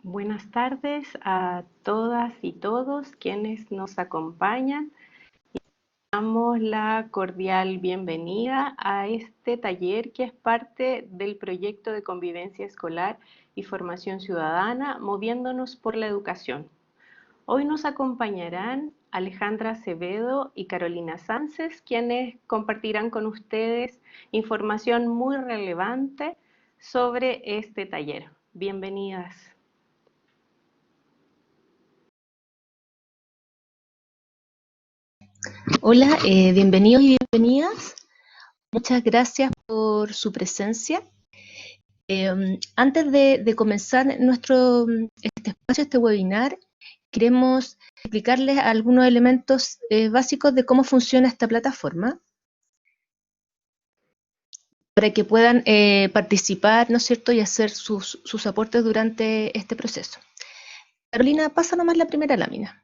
Buenas tardes a todas y todos quienes nos acompañan. Damos la cordial bienvenida a este taller que es parte del proyecto de convivencia escolar y formación ciudadana Moviéndonos por la Educación. Hoy nos acompañarán Alejandra Acevedo y Carolina Sánchez, quienes compartirán con ustedes información muy relevante sobre este taller. Bienvenidas. Hola, bienvenidos y bienvenidas. Muchas gracias por su presencia. Antes de comenzar este espacio, este webinar, queremos explicarles algunos elementos básicos de cómo funciona esta plataforma para que puedan participar, ¿no es cierto?, y hacer sus aportes durante este proceso. Carolina, pasa nomás la primera lámina.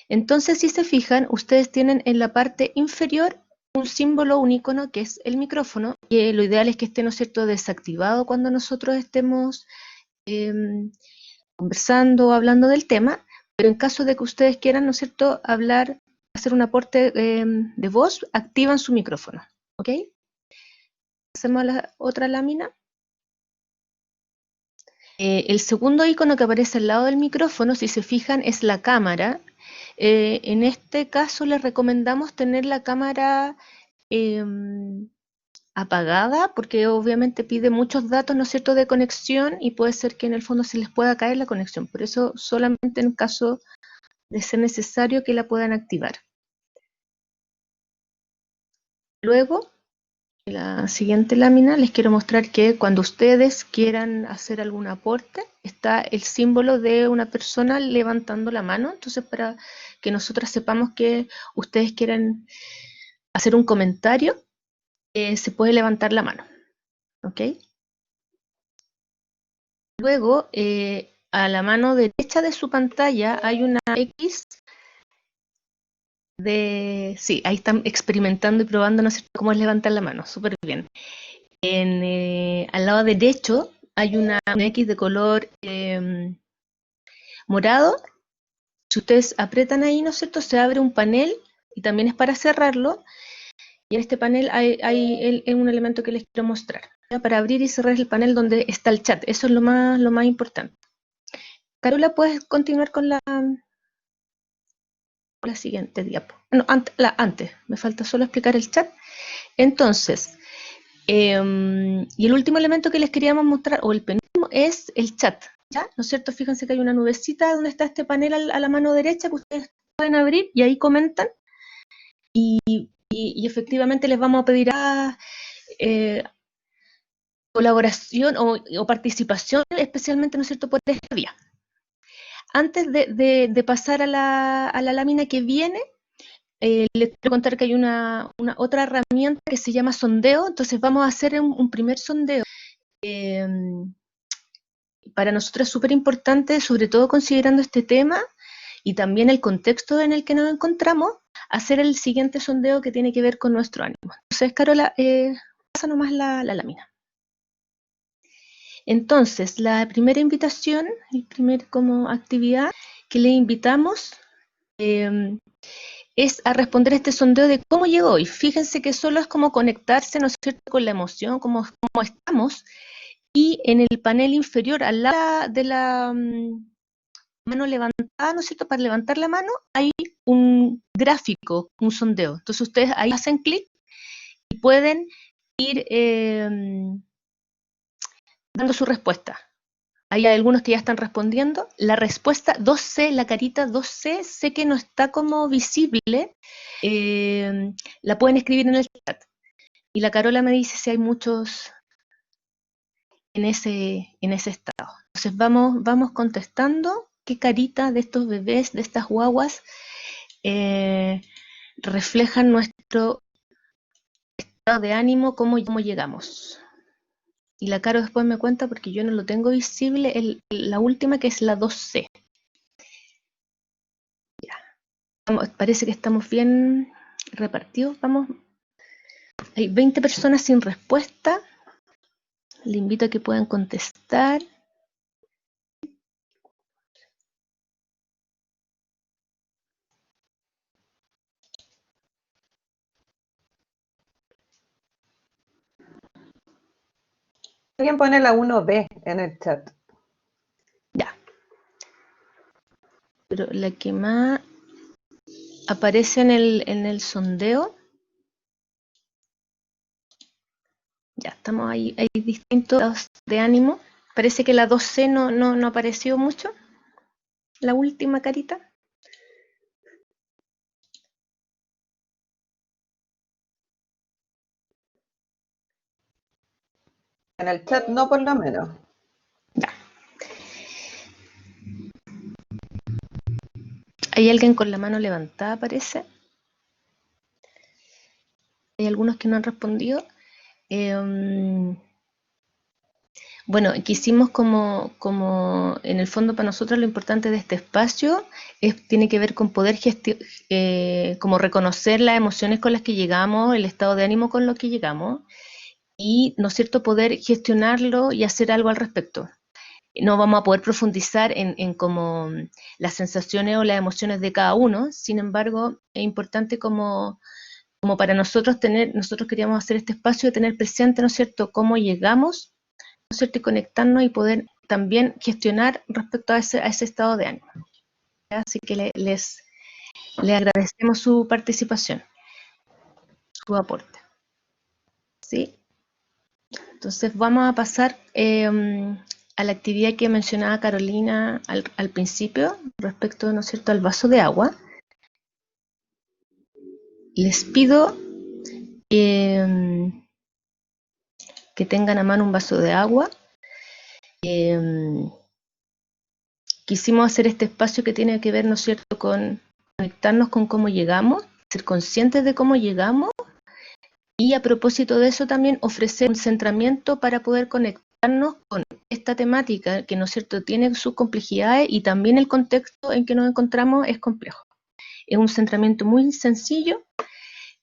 Entonces, si se fijan, ustedes tienen en la parte inferior un símbolo, un icono que es el micrófono, y lo ideal es que esté, ¿no es cierto?, desactivado cuando nosotros estemos conversando o hablando del tema, pero en caso de que ustedes quieran, ¿no es cierto?, hablar, hacer un aporte de voz, activan su micrófono, ¿ok? Hacemos la otra lámina. El segundo icono que aparece al lado del micrófono, si se fijan, es la cámara. En este caso les recomendamos tener la cámara apagada, porque obviamente pide muchos datos, ¿no es cierto?, de conexión, y puede ser que en el fondo se les pueda caer la conexión. Por eso solamente en caso de ser necesario que la puedan activar. Luego, en la siguiente lámina les quiero mostrar que cuando ustedes quieran hacer algún aporte, está el símbolo de una persona levantando la mano. Entonces, para que nosotras sepamos que ustedes quieren hacer un comentario, se puede levantar la mano, ¿ok? Luego, a la mano derecha de su pantalla hay una X sí, ahí están experimentando y probando, ¿no sé cómo es levantar la mano, súper bien. Al lado derecho hay una X de color morado. Si ustedes aprietan ahí, ¿no es cierto?, se abre un panel, y también es para cerrarlo. Y en este panel hay un elemento que les quiero mostrar, ¿ya? Para abrir y cerrar el panel donde está el chat. Eso es lo más importante. Carola, ¿puedes continuar con la siguiente diapo? No, antes, me falta solo explicar el chat. Entonces, y el último elemento que les queríamos mostrar, o el penúltimo, es el chat, ¿ya? ¿No es cierto? Fíjense que hay una nubecita donde está este panel a la mano derecha que ustedes pueden abrir, y ahí comentan. Y efectivamente les vamos a pedir colaboración o participación, especialmente, ¿no es cierto?, por esta vía. Antes de pasar a la lámina que viene, les quiero contar que hay una otra herramienta que se llama sondeo. Entonces vamos a hacer un primer sondeo. Para nosotros es súper importante, sobre todo considerando este tema y también el contexto en el que nos encontramos, hacer el siguiente sondeo que tiene que ver con nuestro ánimo. Entonces, Carola, pasa nomás la lámina. Entonces, la primera invitación, el primer como actividad que le invitamos es a responder este sondeo de cómo llegó hoy. Fíjense que solo es como conectarse, ¿no es cierto?, con la emoción, cómo estamos, y en el panel inferior, al lado de la mano levantada, ¿no es cierto?, para levantar la mano, hay un gráfico, un sondeo. Entonces ustedes ahí hacen clic y pueden ir dando su respuesta. Hay algunos que ya están respondiendo. La respuesta 2C, la carita 2C, sé que no está como visible. La pueden escribir en el chat. Y la Carola me dice si hay muchos en ese estado. Entonces vamos contestando qué carita de estos bebés, de estas guaguas, reflejan nuestro estado de ánimo, cómo llegamos. Y la Caro después me cuenta, porque yo no lo tengo visible, la última, que es la 2C. Ya. Parece que estamos bien repartidos. Vamos. Hay 20 personas sin respuesta. Le invito a que puedan contestar. Alguien pone la 1B en el chat. Ya. Pero la que más aparece en el sondeo. Ya, estamos ahí. Hay distintos estados de ánimo. Parece que la 2C no apareció mucho. La última carita. En el chat no, por lo menos. Ya. Hay alguien con la mano levantada, parece. Hay algunos que no han respondido. Bueno, quisimos como en el fondo para nosotros lo importante de este espacio tiene que ver con poder como reconocer las emociones con las que llegamos, el estado de ánimo con lo que llegamos y, ¿no es cierto?, poder gestionarlo y hacer algo al respecto. No vamos a poder profundizar en como las sensaciones o las emociones de cada uno, sin embargo, es importante como para nosotros nosotros queríamos hacer este espacio de tener presente, ¿no es cierto?, cómo llegamos, ¿no es cierto?, y conectarnos y poder también gestionar respecto a ese estado de ánimo. Así que les agradecemos su participación, su aporte. ¿Sí? Entonces vamos a pasar a la actividad que mencionaba Carolina al principio, respecto, ¿no es cierto?, al vaso de agua. Les pido que tengan a mano un vaso de agua. Quisimos hacer este espacio que tiene que ver, ¿no es cierto?, con conectarnos con cómo llegamos, ser conscientes de cómo llegamos y a propósito de eso también ofrecer un centramiento para poder conectarnos con esta temática que, ¿no es cierto?, tiene sus complejidades y también el contexto en que nos encontramos es complejo. Es un centramiento muy sencillo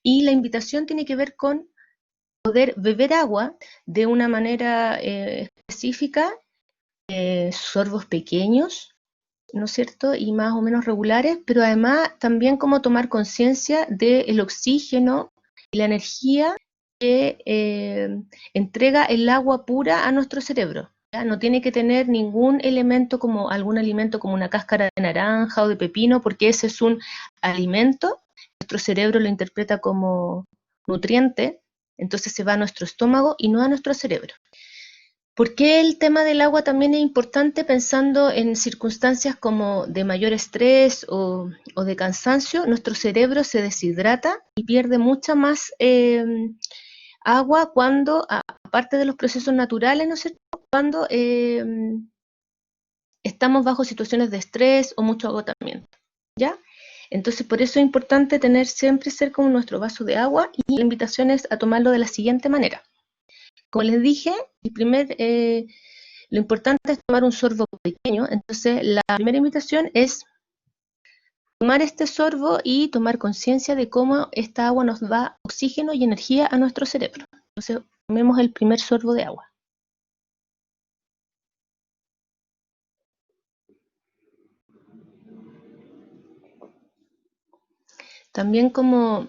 y la invitación tiene que ver con poder beber agua de una manera específica, sorbos pequeños, ¿no es cierto?, y más o menos regulares, pero además también como tomar conciencia del oxígeno y la energía que entrega el agua pura a nuestro cerebro. ¿Ya? No tiene que tener ningún elemento como algún alimento como una cáscara de naranja o de pepino, porque ese es un alimento, nuestro cerebro lo interpreta como nutriente, entonces se va a nuestro estómago y no a nuestro cerebro. ¿Por qué el tema del agua también es importante pensando en circunstancias como de mayor estrés o de cansancio? Nuestro cerebro se deshidrata y pierde mucha más agua cuando, aparte de los procesos naturales, ¿no es cierto?, cuando estamos bajo situaciones de estrés o mucho agotamiento, ¿ya? Entonces, por eso es importante tener siempre cerca nuestro vaso de agua y la invitación es a tomarlo de la siguiente manera. Como les dije, lo importante es tomar un sorbo pequeño, entonces la primera invitación es tomar este sorbo y tomar conciencia de cómo esta agua nos da oxígeno y energía a nuestro cerebro. Entonces, tomemos el primer sorbo de agua. También como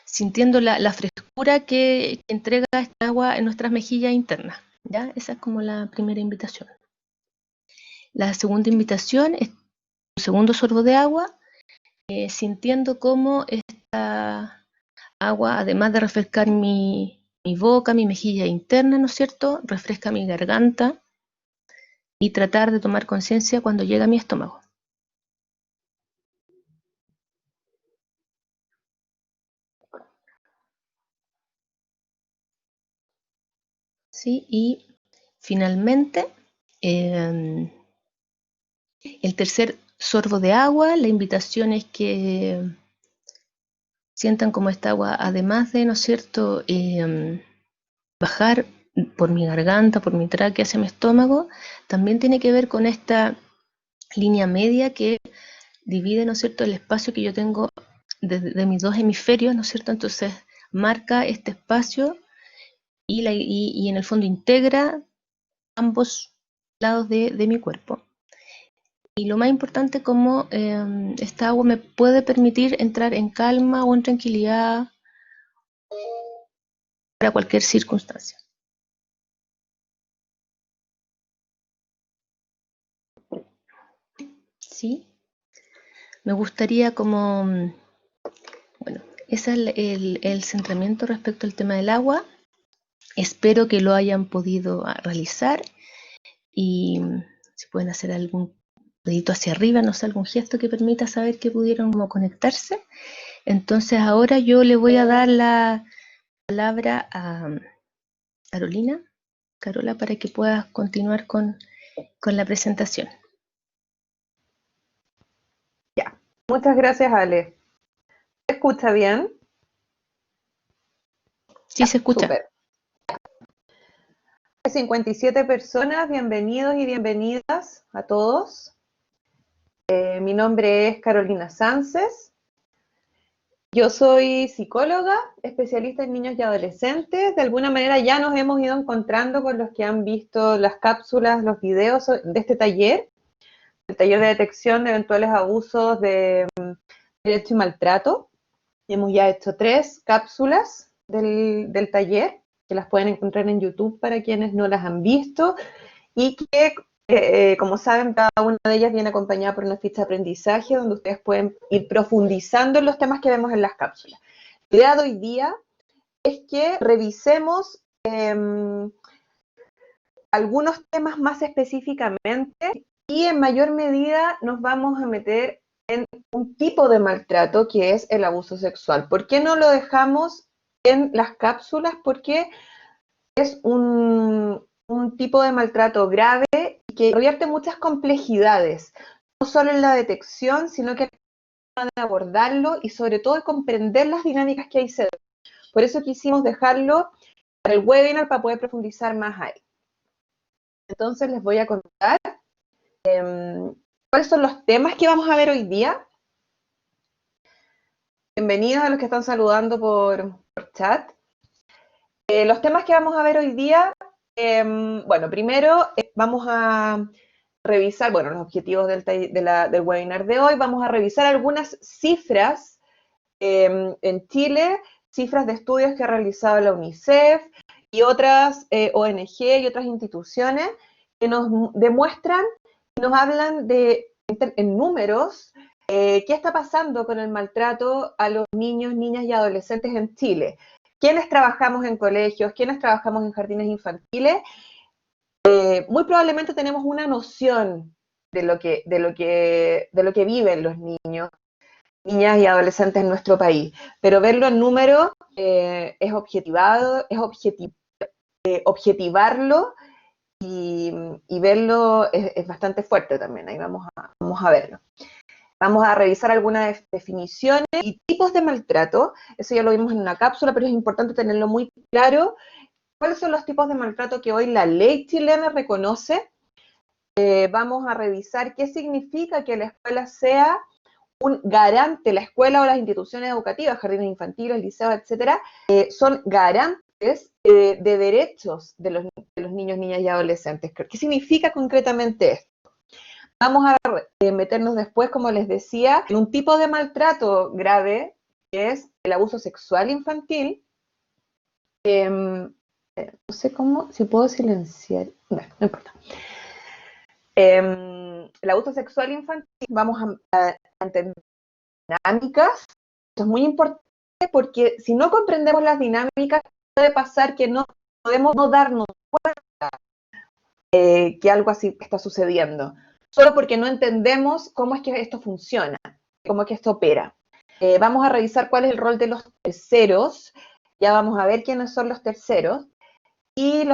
sintiendo la frescura que entrega esta agua en nuestras mejillas internas, ¿ya? Esa es como la primera invitación. La segunda invitación es un segundo sorbo de agua, sintiendo cómo esta agua, además de refrescar mi boca, mi mejilla interna, ¿no es cierto?, refresca mi garganta y tratar de tomar conciencia cuando llega a mi estómago. ¿Sí? Y finalmente, el tercer sorbo de agua, la invitación es que sientan como esta agua, además de, ¿no es cierto?, bajar por mi garganta, por mi tráquea hacia mi estómago, también tiene que ver con esta línea media que divide, ¿no es cierto?, el espacio que yo tengo de mis dos hemisferios, ¿no es cierto? Entonces marca este espacio y en el fondo integra ambos lados de mi cuerpo. Y lo más importante, como esta agua me puede permitir entrar en calma o en tranquilidad para cualquier circunstancia. ¿sí? Me gustaría como, bueno, ese es el centramiento respecto al tema del agua. Espero que lo hayan podido realizar y si pueden hacer algún dedito hacia arriba, no sé, algún gesto que permita saber que pudieron como conectarse. Entonces ahora yo le voy a dar la palabra a Carolina, Carola, para que puedas continuar con la presentación. Ya, muchas gracias, Ale. ¿Se escucha bien? Sí, se escucha. Súper. 57 personas, bienvenidos y bienvenidas a todos. Mi nombre es Carolina Sánchez. Yo soy psicóloga, especialista en niños y adolescentes. De alguna manera ya nos hemos ido encontrando con los que han visto las cápsulas, los videos de este taller, el taller de detección de eventuales abusos de derecho y maltrato. Hemos ya hecho 3 cápsulas del taller, que las pueden encontrar en YouTube para quienes no las han visto, y que, como saben, cada una de ellas viene acompañada por una ficha de aprendizaje donde ustedes pueden ir profundizando en los temas que vemos en las cápsulas. La idea de hoy día es que revisemos algunos temas más específicamente y en mayor medida nos vamos a meter en un tipo de maltrato que es el abuso sexual. ¿Por qué no lo dejamos en las cápsulas? Porque es un tipo de maltrato grave que revierte muchas complejidades, no solo en la detección, sino que de abordarlo y sobre todo de comprender las dinámicas que hay se dan. Por eso quisimos dejarlo para el webinar para poder profundizar más ahí. Entonces les voy a contar cuáles son los temas que vamos a ver hoy día. Bienvenidos a los que están saludando por chat. Los temas que vamos a ver hoy día, bueno, primero vamos a revisar, bueno, los objetivos del webinar de hoy. Vamos a revisar algunas cifras en Chile, cifras de estudios que ha realizado la UNICEF y otras ONG y otras instituciones que nos demuestran, nos hablan en números, qué está pasando con el maltrato a los niños, niñas y adolescentes en Chile. Quienes trabajamos en colegios, quienes trabajamos en jardines infantiles, muy probablemente tenemos una noción de lo que viven los niños, niñas y adolescentes en nuestro país, pero verlo en números es objetivarlo y verlo es bastante fuerte también. Ahí vamos a verlo. Vamos a revisar algunas definiciones y tipos de maltrato. Eso ya lo vimos en una cápsula, pero es importante tenerlo muy claro. ¿Cuáles son los tipos de maltrato que hoy la ley chilena reconoce? Vamos a revisar qué significa que la escuela sea un garante, la escuela o las instituciones educativas, jardines infantiles, liceos, etcétera, son garantes de derechos de los niños, niñas y adolescentes. ¿Qué significa concretamente esto? Vamos a meternos después, como les decía, en un tipo de maltrato grave, que es el abuso sexual infantil. No sé cómo, si puedo silenciar, no importa. El abuso sexual infantil, vamos a entender dinámicas. Esto es muy importante porque si no comprendemos las dinámicas, puede pasar que no podemos no darnos cuenta que algo así está sucediendo, solo porque no entendemos cómo es que esto funciona, cómo es que esto opera. Vamos a revisar cuál es el rol de los terceros, ya vamos a ver quiénes son los terceros, y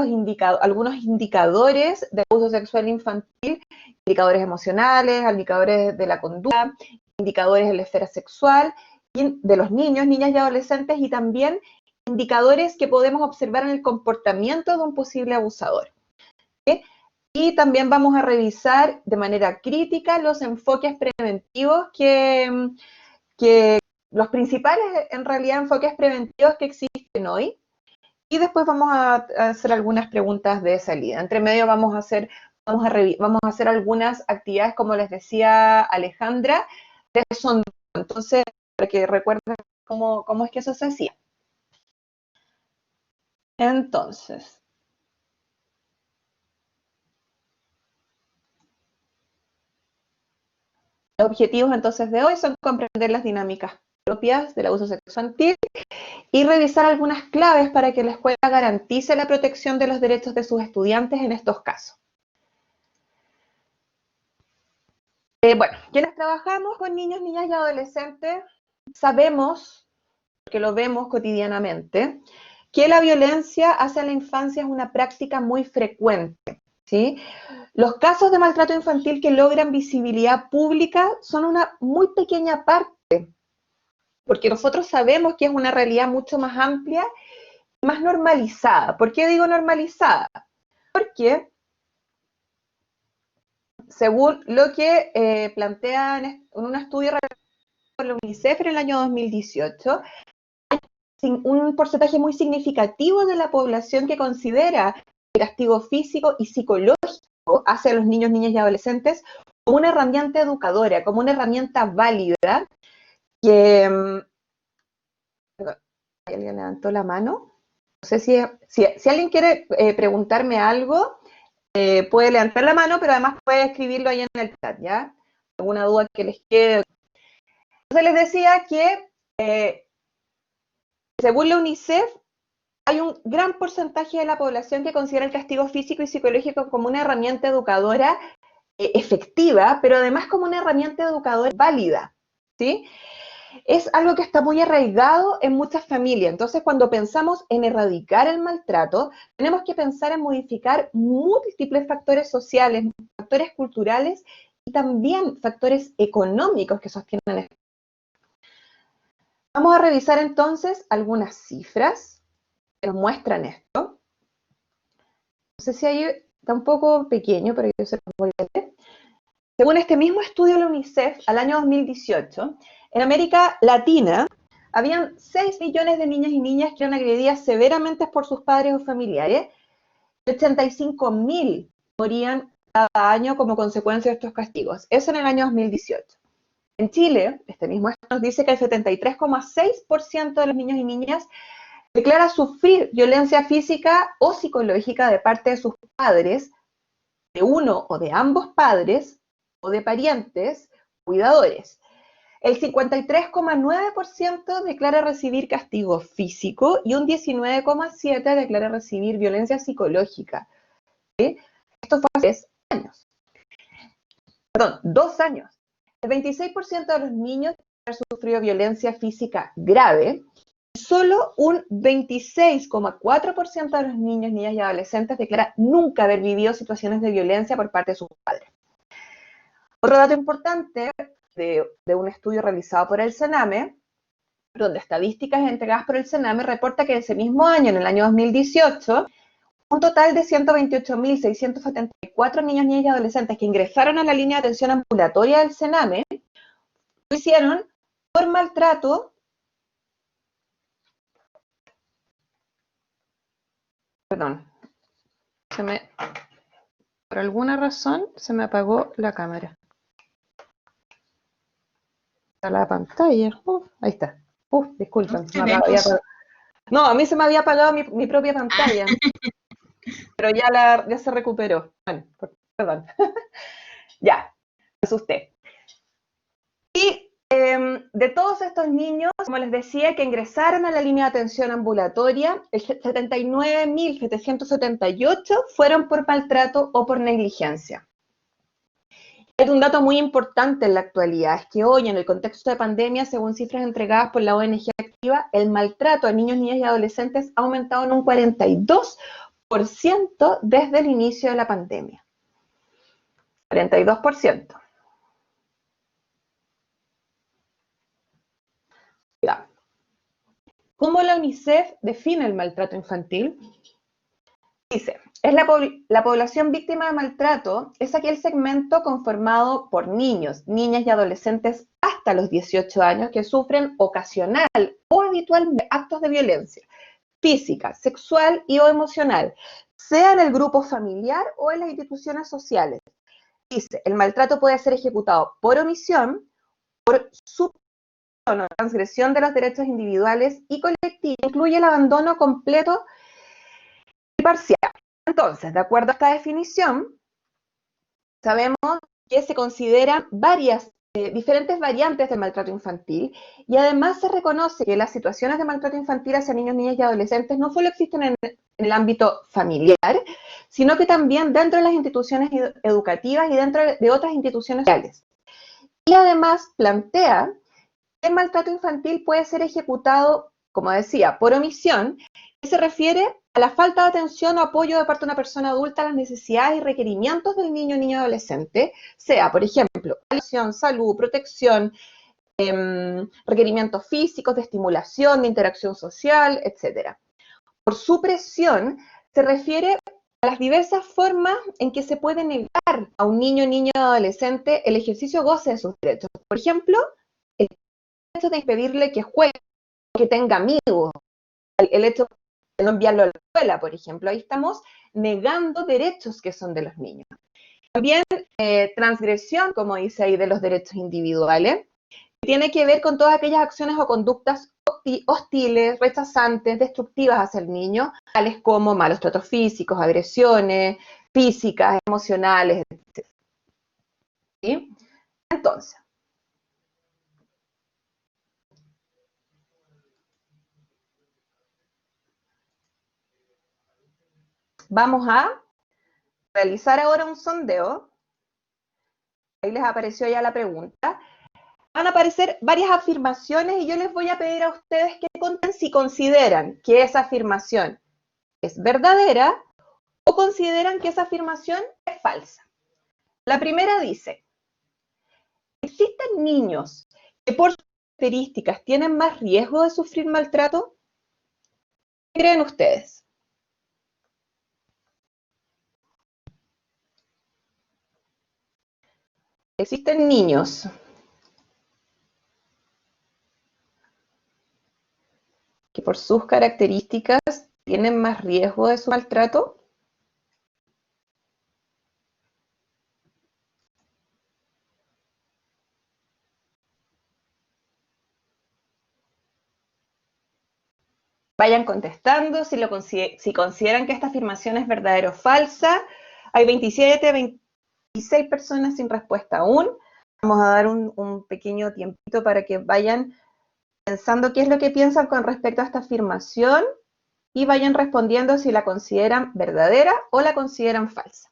algunos indicadores de abuso sexual infantil, indicadores emocionales, indicadores de la conducta, indicadores en la esfera sexual, de los niños, niñas y adolescentes, y también indicadores que podemos observar en el comportamiento de un posible abusador. ¿Sí? Y también vamos a revisar de manera crítica los enfoques preventivos que los principales, en realidad, enfoques preventivos que existen hoy. Y después vamos a hacer algunas preguntas de salida. Entre medio vamos a hacer algunas actividades, como les decía Alejandra, de sondeo. Entonces, para que recuerden cómo es que eso se hacía. Entonces, Los objetivos entonces de hoy son comprender las dinámicas propias del abuso sexual infantil y revisar algunas claves para que la escuela garantice la protección de los derechos de sus estudiantes en estos casos. Bueno, quienes trabajamos con niños, niñas y adolescentes sabemos, porque lo vemos cotidianamente, que la violencia hacia la infancia es una práctica muy frecuente, ¿sí? Los casos de maltrato infantil que logran visibilidad pública son una muy pequeña parte, porque nosotros sabemos que es una realidad mucho más amplia y más normalizada. ¿Por qué digo normalizada? Porque, según lo que plantea en un estudio realizado por la UNICEF en el año 2018, hay un porcentaje muy significativo de la población que considera el castigo físico y psicológico hacia los niños, niñas y adolescentes como una herramienta educadora, como una herramienta válida que... ¿Alguien levantó la mano? No sé si alguien quiere preguntarme algo, puede levantar la mano, pero además puede escribirlo ahí en el chat, ¿ya? Alguna duda que les quede. Entonces les decía que, según la UNICEF, hay un gran porcentaje de la población que considera el castigo físico y psicológico como una herramienta educadora efectiva, pero además como una herramienta educadora válida, ¿sí? Es algo que está muy arraigado en muchas familias. Entonces, cuando pensamos en erradicar el maltrato, tenemos que pensar en modificar múltiples factores sociales, factores culturales y también factores económicos que sostienen esto. Vamos a revisar entonces algunas cifras que nos muestran esto. No sé si ahí está un poco pequeño, pero yo se lo voy a leer. Según este mismo estudio de la UNICEF, al año 2018, en América Latina, habían 6 millones de niñas y niñas que eran agredidas severamente por sus padres o familiares, y 85.000 morían cada año como consecuencia de estos castigos. Eso en el año 2018. En Chile, este mismo estudio nos dice que el 73,6% de los niños y niñas declara sufrir violencia física o psicológica de parte de sus padres, de uno o de ambos padres, o de parientes, cuidadores. El 53,9% declara recibir castigo físico y un 19,7% declara recibir violencia psicológica. ¿Sí? Esto fue hace 3 años. Perdón, 2 años. El 26% de los niños han sufrido violencia física grave y solo un 26,4% de los niños, niñas y adolescentes declara nunca haber vivido situaciones de violencia por parte de sus padres. Otro dato importante de un estudio realizado por el CENAME, donde estadísticas entregadas por el CENAME reporta que ese mismo año, en el año 2018, un total de 128.674 niños, niñas y adolescentes que ingresaron a la línea de atención ambulatoria del CENAME lo hicieron por maltrato, perdón, por alguna razón se me apagó la cámara. La pantalla, ahí está. Disculpen. No, a mí se me había apagado mi propia pantalla, pero ya se recuperó. Bueno, perdón. Ya, me asusté. Y de todos estos niños, como les decía, que ingresaron a la línea de atención ambulatoria, el 79.778 fueron por maltrato o por negligencia. Es un dato muy importante en la actualidad, es que hoy, en el contexto de pandemia, según cifras entregadas por la ONG Activa, el maltrato a niños, niñas y adolescentes ha aumentado en un 42% desde el inicio de la pandemia. 42%. Ya. ¿Cómo la UNICEF define el maltrato infantil? Dice, la población víctima de maltrato es aquel segmento conformado por niños, niñas y adolescentes hasta los 18 años que sufren ocasional o habitualmente actos de violencia física, sexual y o emocional, sea en el grupo familiar o en las instituciones sociales. Dice, el maltrato puede ser ejecutado por omisión, por supresión o transgresión de los derechos individuales y colectivos, incluye el abandono completo y parcial. Entonces, de acuerdo a esta definición, sabemos que se consideran varias diferentes variantes del maltrato infantil y además se reconoce que las situaciones de maltrato infantil hacia niños, niñas y adolescentes no solo existen en el ámbito familiar, sino que también dentro de las instituciones educativas y dentro de otras instituciones sociales. Y además plantea que el maltrato infantil puede ser ejecutado, como decía, por omisión, que se refiere a la falta de atención o apoyo de parte de una persona adulta a las necesidades y requerimientos del niño, niña o adolescente, sea, por ejemplo, alimentación, salud, protección, requerimientos físicos, de estimulación, de interacción social, etc. Por supresión se refiere a las diversas formas en que se puede negar a un niño, niña o adolescente el ejercicio goce de sus derechos. Por ejemplo, el hecho de impedirle que juegue, que tenga amigos, el hecho de no enviarlo a la escuela, por ejemplo. Ahí estamos negando derechos que son de los niños. También transgresión, como dice ahí, de los derechos individuales, que tiene que ver con todas aquellas acciones o conductas hostiles, rechazantes, destructivas hacia el niño, tales como malos tratos físicos, agresiones físicas, emocionales, etc. ¿Sí? Entonces, vamos a realizar ahora un sondeo. Ahí les apareció ya la pregunta. Van a aparecer varias afirmaciones y yo les voy a pedir a ustedes que conten si consideran que esa afirmación es verdadera o consideran que esa afirmación es falsa. La primera dice, ¿existen niños que por sus características tienen más riesgo de sufrir maltrato? ¿Qué creen ustedes? ¿Existen niños que por sus características tienen más riesgo de su maltrato? Vayan contestando si consideran que esta afirmación es verdadera o falsa. Hay 26 personas sin respuesta aún. Vamos a dar un pequeño tiempito para que vayan pensando qué es lo que piensan con respecto a esta afirmación y vayan respondiendo si la consideran verdadera o la consideran falsa.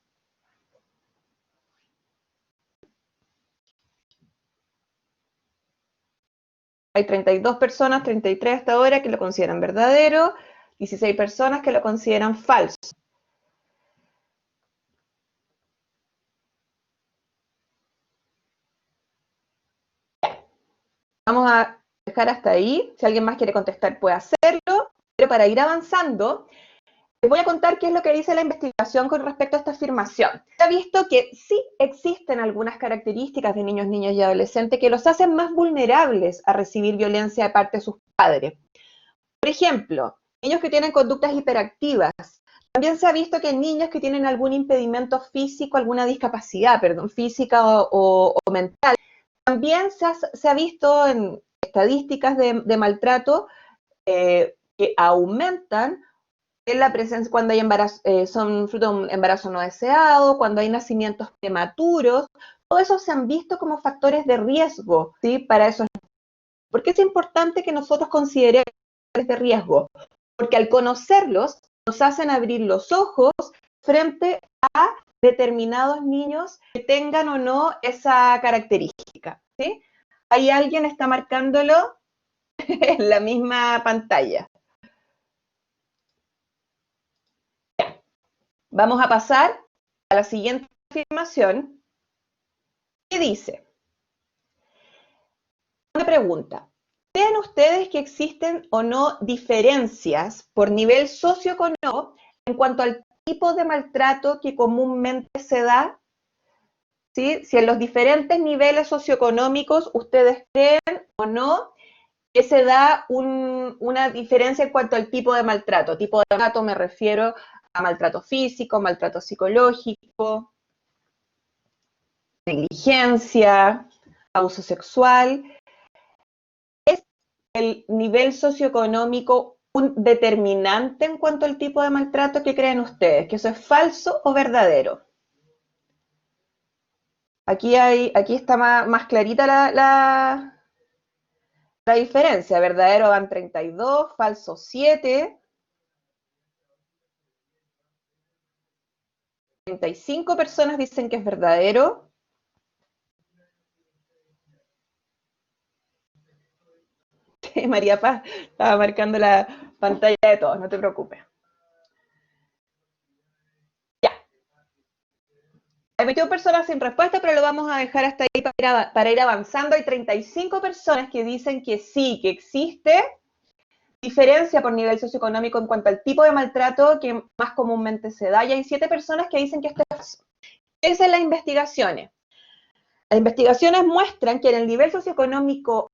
Hay 32 personas, 33 hasta ahora, que lo consideran verdadero, 16 personas que lo consideran falso. Vamos a dejar hasta ahí. Si alguien más quiere contestar, puede hacerlo. Pero para ir avanzando, les voy a contar qué es lo que dice la investigación con respecto a esta afirmación. Se ha visto que sí existen algunas características de niños, niñas y adolescentes que los hacen más vulnerables a recibir violencia de parte de sus padres. Por ejemplo, niños que tienen conductas hiperactivas. También se ha visto que niños que tienen algún impedimento físico, alguna discapacidad, física o mental. También se ha visto en estadísticas de maltrato que aumentan en la presencia cuando hay embarazo, son fruto de un embarazo no deseado, cuando hay nacimientos prematuros. Todo eso se han visto como factores de riesgo, ¿sí? Para esos. ¿Por qué es importante que nosotros consideremos factores de riesgo? Porque al conocerlos nos hacen abrir los ojos frente a determinados niños que tengan o no esa característica, ¿sí? Ahí alguien está marcándolo en la misma pantalla. Ya. Vamos a pasar a la siguiente afirmación que dice, una pregunta, ¿creen ustedes que existen o no diferencias por nivel socioeconómico en cuanto al tipo de maltrato que comúnmente se da? ¿Sí? Si en los diferentes niveles socioeconómicos ustedes creen o no que se da una diferencia en cuanto al tipo de maltrato. Tipo de maltrato me refiero a maltrato físico, maltrato psicológico, negligencia, abuso sexual. ¿Es el nivel socioeconómico un determinante en cuanto al tipo de maltrato que creen ustedes? ¿Que eso es falso o verdadero? Aquí está más clarita la diferencia. Verdadero van 32, falso 7. 35 personas dicen que es verdadero. María Paz estaba marcando la pantalla de todos, no te preocupes. Ya. Hay 21 personas sin respuesta, pero lo vamos a dejar hasta ahí para ir avanzando. Hay 35 personas que dicen que sí, que existe diferencia por nivel socioeconómico en cuanto al tipo de maltrato que más comúnmente se da. Y hay 7 personas que dicen que esto es falso. Esas son las investigaciones. Las investigaciones muestran que en el nivel socioeconómico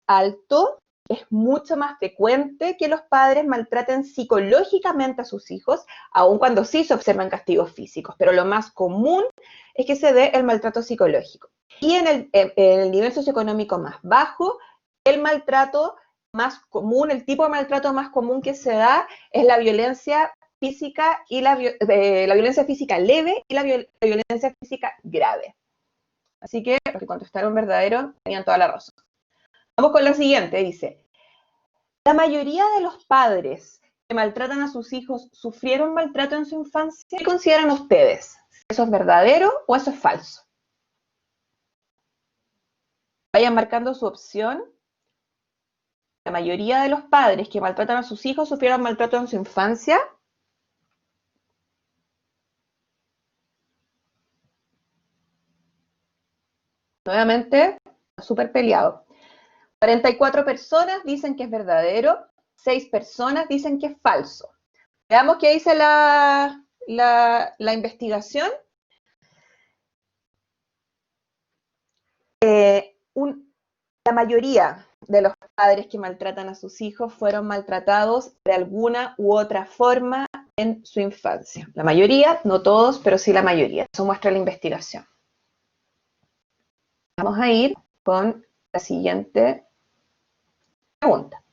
alto es mucho más frecuente que los padres maltraten psicológicamente a sus hijos, aun cuando sí se observan castigos físicos, pero lo más común es que se dé el maltrato psicológico. Y en el nivel socioeconómico más bajo, el maltrato más común, el tipo de maltrato más común que se da es la violencia física y la violencia física leve y la violencia física grave. Así que los que contestaron verdadero tenían toda la razón. Vamos con la siguiente, dice, la mayoría de los padres que maltratan a sus hijos sufrieron maltrato en su infancia. ¿Qué consideran ustedes? ¿Eso es verdadero o eso es falso? Vayan marcando su opción. La mayoría de los padres que maltratan a sus hijos sufrieron maltrato en su infancia. Nuevamente, súper peleado. 44 personas dicen que es verdadero, 6 personas dicen que es falso. Veamos qué dice la investigación. La mayoría de los padres que maltratan a sus hijos fueron maltratados de alguna u otra forma en su infancia. La mayoría, no todos, pero sí la mayoría. Eso muestra la investigación. Vamos a ir con la siguiente pregunta.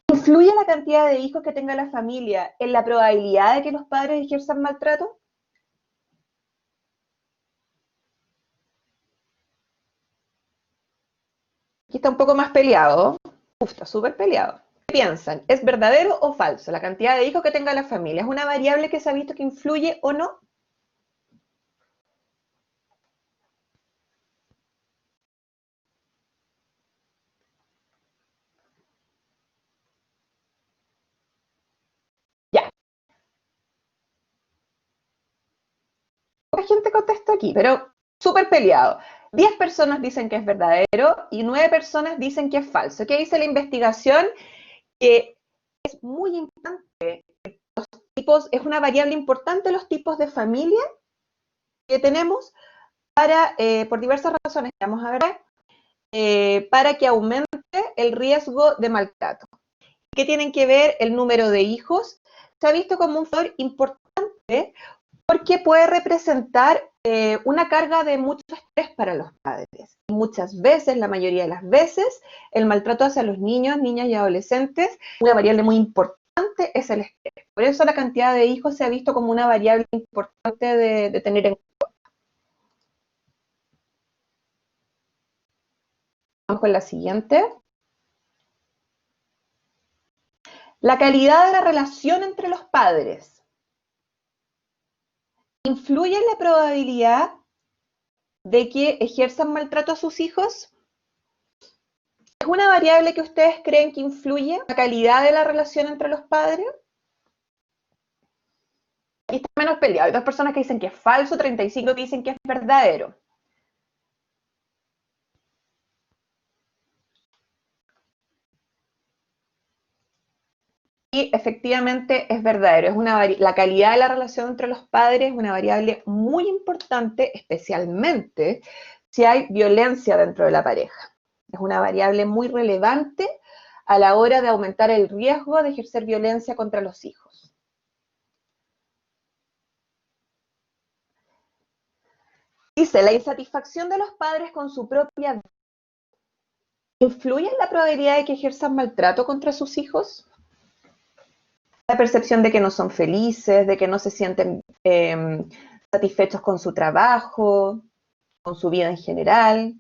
¿Influye la cantidad de hijos que tenga la familia en la probabilidad de que los padres ejerzan maltrato? Aquí está un poco más peleado. Está súper peleado. ¿Qué piensan? ¿Es verdadero o falso? La cantidad de hijos que tenga la familia, ¿es una variable que se ha visto que influye o no? Ya. Poca gente contesta aquí, pero súper peleado. 10 personas dicen que es verdadero y 9 personas dicen que es falso. ¿Qué dice la investigación? Que es muy importante. Los tipos, es una variable importante los tipos de familia que tenemos para, por diversas razones que vamos a ver, para que aumente el riesgo de maltrato. ¿Qué tienen que ver el número de hijos? Se ha visto como un factor importante porque puede representar una carga de mucho estrés para los padres. Muchas veces, la mayoría de las veces, el maltrato hacia los niños, niñas y adolescentes, una variable muy importante es el estrés. Por eso la cantidad de hijos se ha visto como una variable importante de tener en cuenta. Vamos con la siguiente. La calidad de la relación entre los padres influye en la probabilidad de que ejerzan maltrato a sus hijos. ¿Es una variable que ustedes creen que influye en la calidad de la relación entre los padres? Aquí está menos peleado. Hay 2 personas que dicen que es falso, 35 que dicen que es verdadero. Y efectivamente es verdadero. La calidad de la relación entre los padres es una variable muy importante, especialmente si hay violencia dentro de la pareja. Es una variable muy relevante a la hora de aumentar el riesgo de ejercer violencia contra los hijos. Dice, la insatisfacción de los padres con su propia vida ¿influye en la probabilidad de que ejerzan maltrato contra sus hijos? La percepción de que no son felices, de que no se sienten satisfechos con su trabajo, con su vida en general.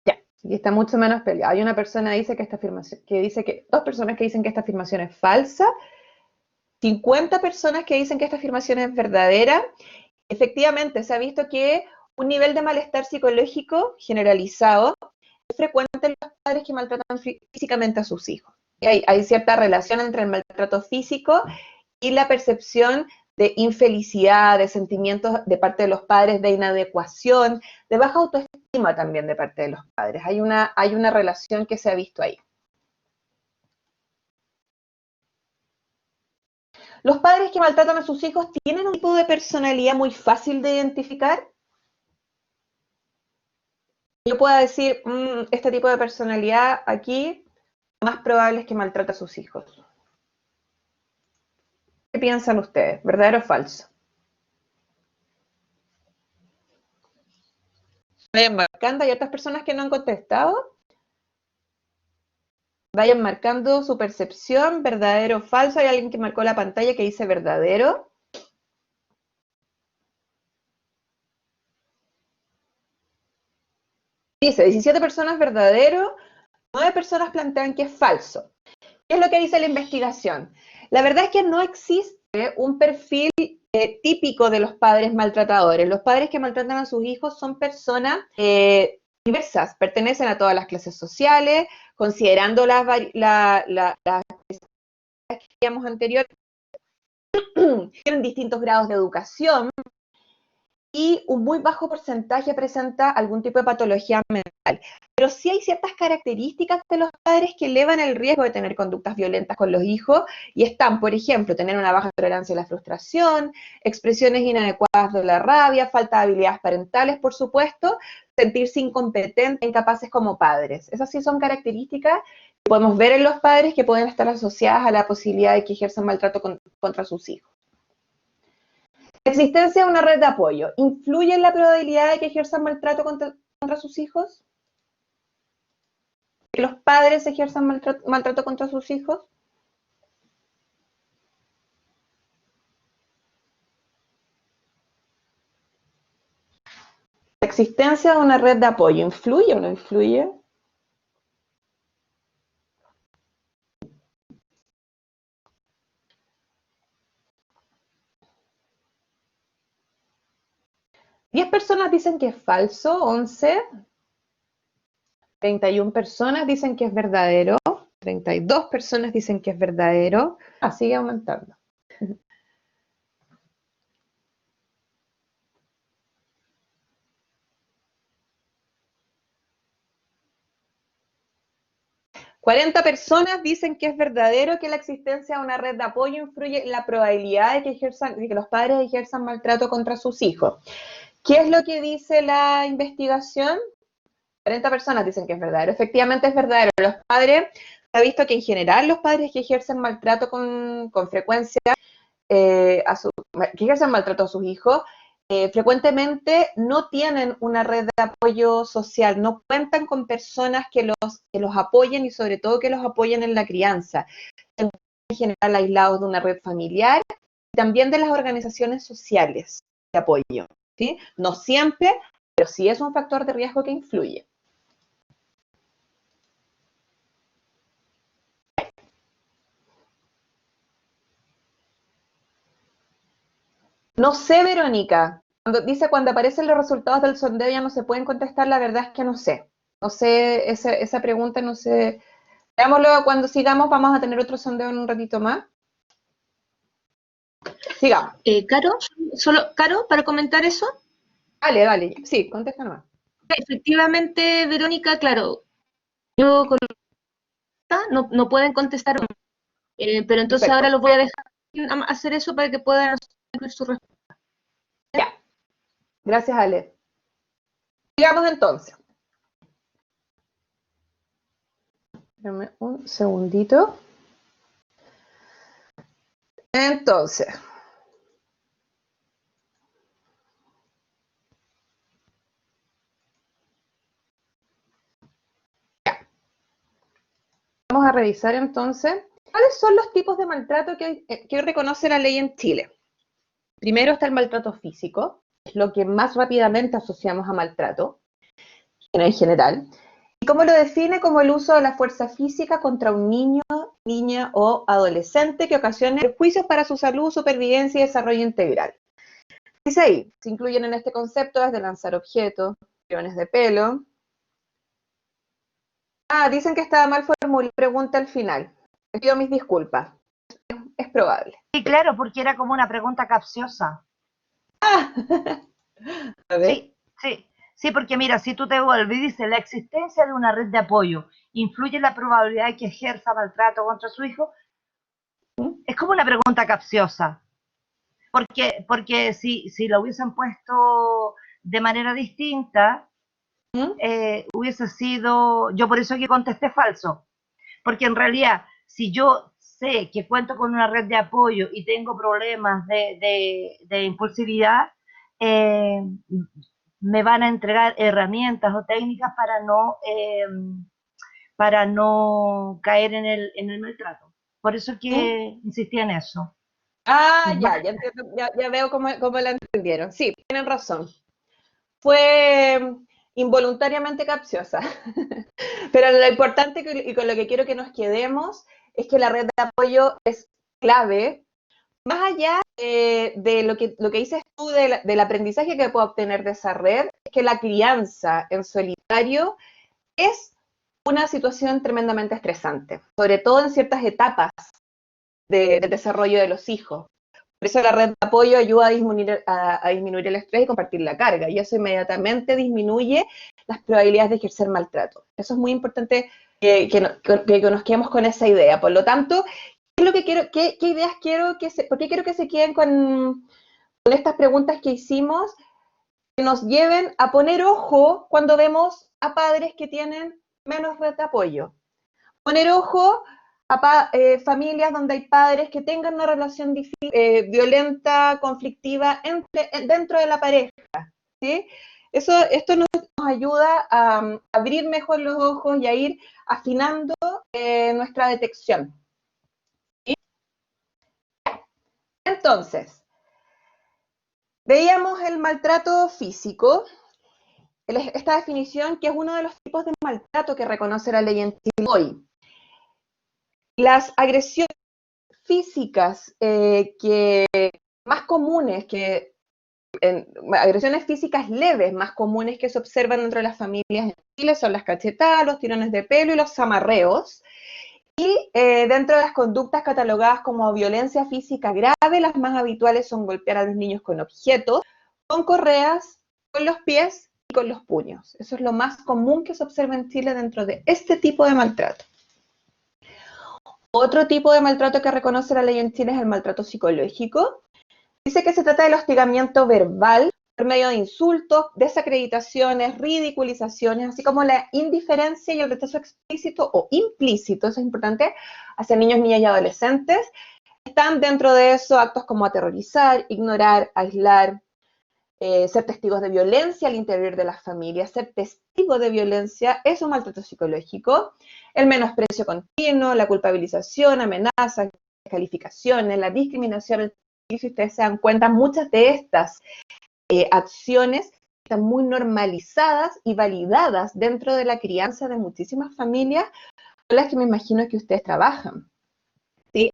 Ya, y está mucho menos peleado. Hay una persona que dice que esta afirmación, dos personas que dicen que esta afirmación es falsa, 50 personas que dicen que esta afirmación es verdadera. Efectivamente, se ha visto que un nivel de malestar psicológico generalizado es frecuente en los padres que maltratan físicamente a sus hijos. Hay cierta relación entre el maltrato físico y la percepción de infelicidad, de sentimientos de parte de los padres, de inadecuación, de baja autoestima también de parte de los padres. Hay una relación que se ha visto ahí. Los padres que maltratan a sus hijos tienen un tipo de personalidad muy fácil de identificar. Yo puedo decir, este tipo de personalidad aquí, lo más probable es que maltrate a sus hijos. ¿Qué piensan ustedes? ¿Verdadero o falso? Vayan marcando, hay otras personas que no han contestado. Vayan marcando su percepción, verdadero o falso. Hay alguien que marcó la pantalla que dice verdadero. Dice 17 personas verdadero, 9 personas plantean que es falso. ¿Qué es lo que dice la investigación? La verdad es que no existe un perfil típico de los padres maltratadores. Los padres que maltratan a sus hijos son personas diversas, pertenecen a todas las clases sociales, considerando las que decíamos anteriormente, tienen distintos grados de educación y un muy bajo porcentaje presenta algún tipo de patología mental. Pero sí hay ciertas características de los padres que elevan el riesgo de tener conductas violentas con los hijos y están, por ejemplo, tener una baja tolerancia a la frustración, expresiones inadecuadas de la rabia, falta de habilidades parentales, por supuesto, sentirse incompetentes, incapaces como padres. Esas sí son características que podemos ver en los padres que pueden estar asociadas a la posibilidad de que ejerzan maltrato contra sus hijos. La existencia de una red de apoyo, ¿influye en la probabilidad de que ejerzan maltrato contra sus hijos? ¿Que los padres ejerzan maltrato contra sus hijos? ¿La existencia de una red de apoyo influye o no influye? ¿10 personas dicen que es falso? ¿11? 31 personas dicen que es verdadero. 32 personas dicen que es verdadero. Sigue aumentando. ...40 personas dicen que es verdadero que la existencia de una red de apoyo influye en la probabilidad de que los padres ejerzan maltrato contra sus hijos. ¿Qué es lo que dice la investigación? 40 personas dicen que es verdadero. Efectivamente es verdadero. Los padres, se ha visto que en general los padres que ejercen maltrato con frecuencia, que ejercen maltrato a sus hijos, frecuentemente no tienen una red de apoyo social, no cuentan con personas que los apoyen y sobre todo que los apoyen en la crianza. En general aislados de una red familiar y también de las organizaciones sociales de apoyo. ¿Sí? No siempre, pero sí es un factor de riesgo que influye. No sé, Verónica. Cuando aparecen los resultados del sondeo ya no se pueden contestar, la verdad es que no sé. No sé, esa pregunta no sé. Veámoslo cuando sigamos, vamos a tener otro sondeo en un ratito más. Sigamos. Caro, para comentar eso. Dale, sí, contesta nomás. Efectivamente, Verónica, claro, yo con no pueden contestar, pero entonces Perfecto. ahora los voy a dejar hacer eso para que puedan hacer su respuesta. Ya. Gracias, Ale. Sigamos entonces. Dame un segundito. Entonces. revisar entonces cuáles son los tipos de maltrato que reconoce la ley en Chile. Primero está el maltrato físico, es lo que más rápidamente asociamos a maltrato, en general. ¿Y cómo lo define? Como el uso de la fuerza física contra un niño, niña o adolescente que ocasione perjuicios para su salud, supervivencia y desarrollo integral. Dice ahí, se incluyen en este concepto desde lanzar objetos, tirones de pelo. Dicen que estaba mal formulada pregunta al final. Les pido mis disculpas. Es probable. Sí, claro, porque era como una pregunta capciosa. A ver. Sí, sí, sí, porque mira, si tú te vuelves y dices, la existencia de una red de apoyo influye en la probabilidad de que ejerza maltrato contra su hijo, es como una pregunta capciosa. Porque si lo hubiesen puesto de manera distinta, hubiese sido, yo por eso que contesté falso, porque en realidad, si yo sé que cuento con una red de apoyo y tengo problemas de impulsividad, eh, me van a entregar herramientas o técnicas para no caer en el maltrato. Por eso que insistí en eso. Ya entiendo, ya veo cómo la entendieron. Sí, tienen razón. Fue involuntariamente capciosa. Pero lo importante y con lo que quiero que nos quedemos es que la red de apoyo es clave, más allá de lo que dices tú del aprendizaje que puedo obtener de esa red, es que la crianza en solitario es una situación tremendamente estresante, sobre todo en ciertas etapas del desarrollo de los hijos. Por eso la red de apoyo ayuda a disminuir el estrés y compartir la carga, y eso inmediatamente disminuye las probabilidades de ejercer maltrato. Eso es muy importante que nos quedemos con esa idea. Por lo tanto, ¿qué es lo que quiero, qué ideas quiero por qué quiero que se queden con estas preguntas que hicimos, que nos lleven a poner ojo cuando vemos a padres que tienen menos red de apoyo? Poner ojo a familias donde hay padres que tengan una relación violenta, conflictiva dentro de la pareja, ¿sí? Esto nos ayuda a abrir mejor los ojos y a ir afinando nuestra detección, ¿sí? Entonces, veíamos el maltrato físico, esta definición que es uno de los tipos de maltrato que reconoce la ley en Chile hoy. Las agresiones físicas que más comunes, agresiones físicas leves más comunes que se observan dentro de las familias en Chile son las cachetadas, los tirones de pelo y los zamarreos. Y dentro de las conductas catalogadas como violencia física grave, las más habituales son golpear a los niños con objetos, con correas, con los pies y con los puños. Eso es lo más común que se observa en Chile dentro de este tipo de maltrato. Otro tipo de maltrato que reconoce la ley en Chile es el maltrato psicológico. Dice que se trata del hostigamiento verbal por medio de insultos, desacreditaciones, ridiculizaciones, así como la indiferencia y el rechazo explícito o implícito, eso es importante, hacia niños, niñas y adolescentes. Están dentro de eso actos como aterrorizar, ignorar, aislar, ser testigos de violencia al interior de las familias. Ser testigo de violencia es un maltrato psicológico. El menosprecio continuo, la culpabilización, amenazas, descalificaciones, la discriminación. Y si ustedes se dan cuenta, muchas de estas acciones están muy normalizadas y validadas dentro de la crianza de muchísimas familias con las que me imagino que ustedes trabajan. ¿Sí?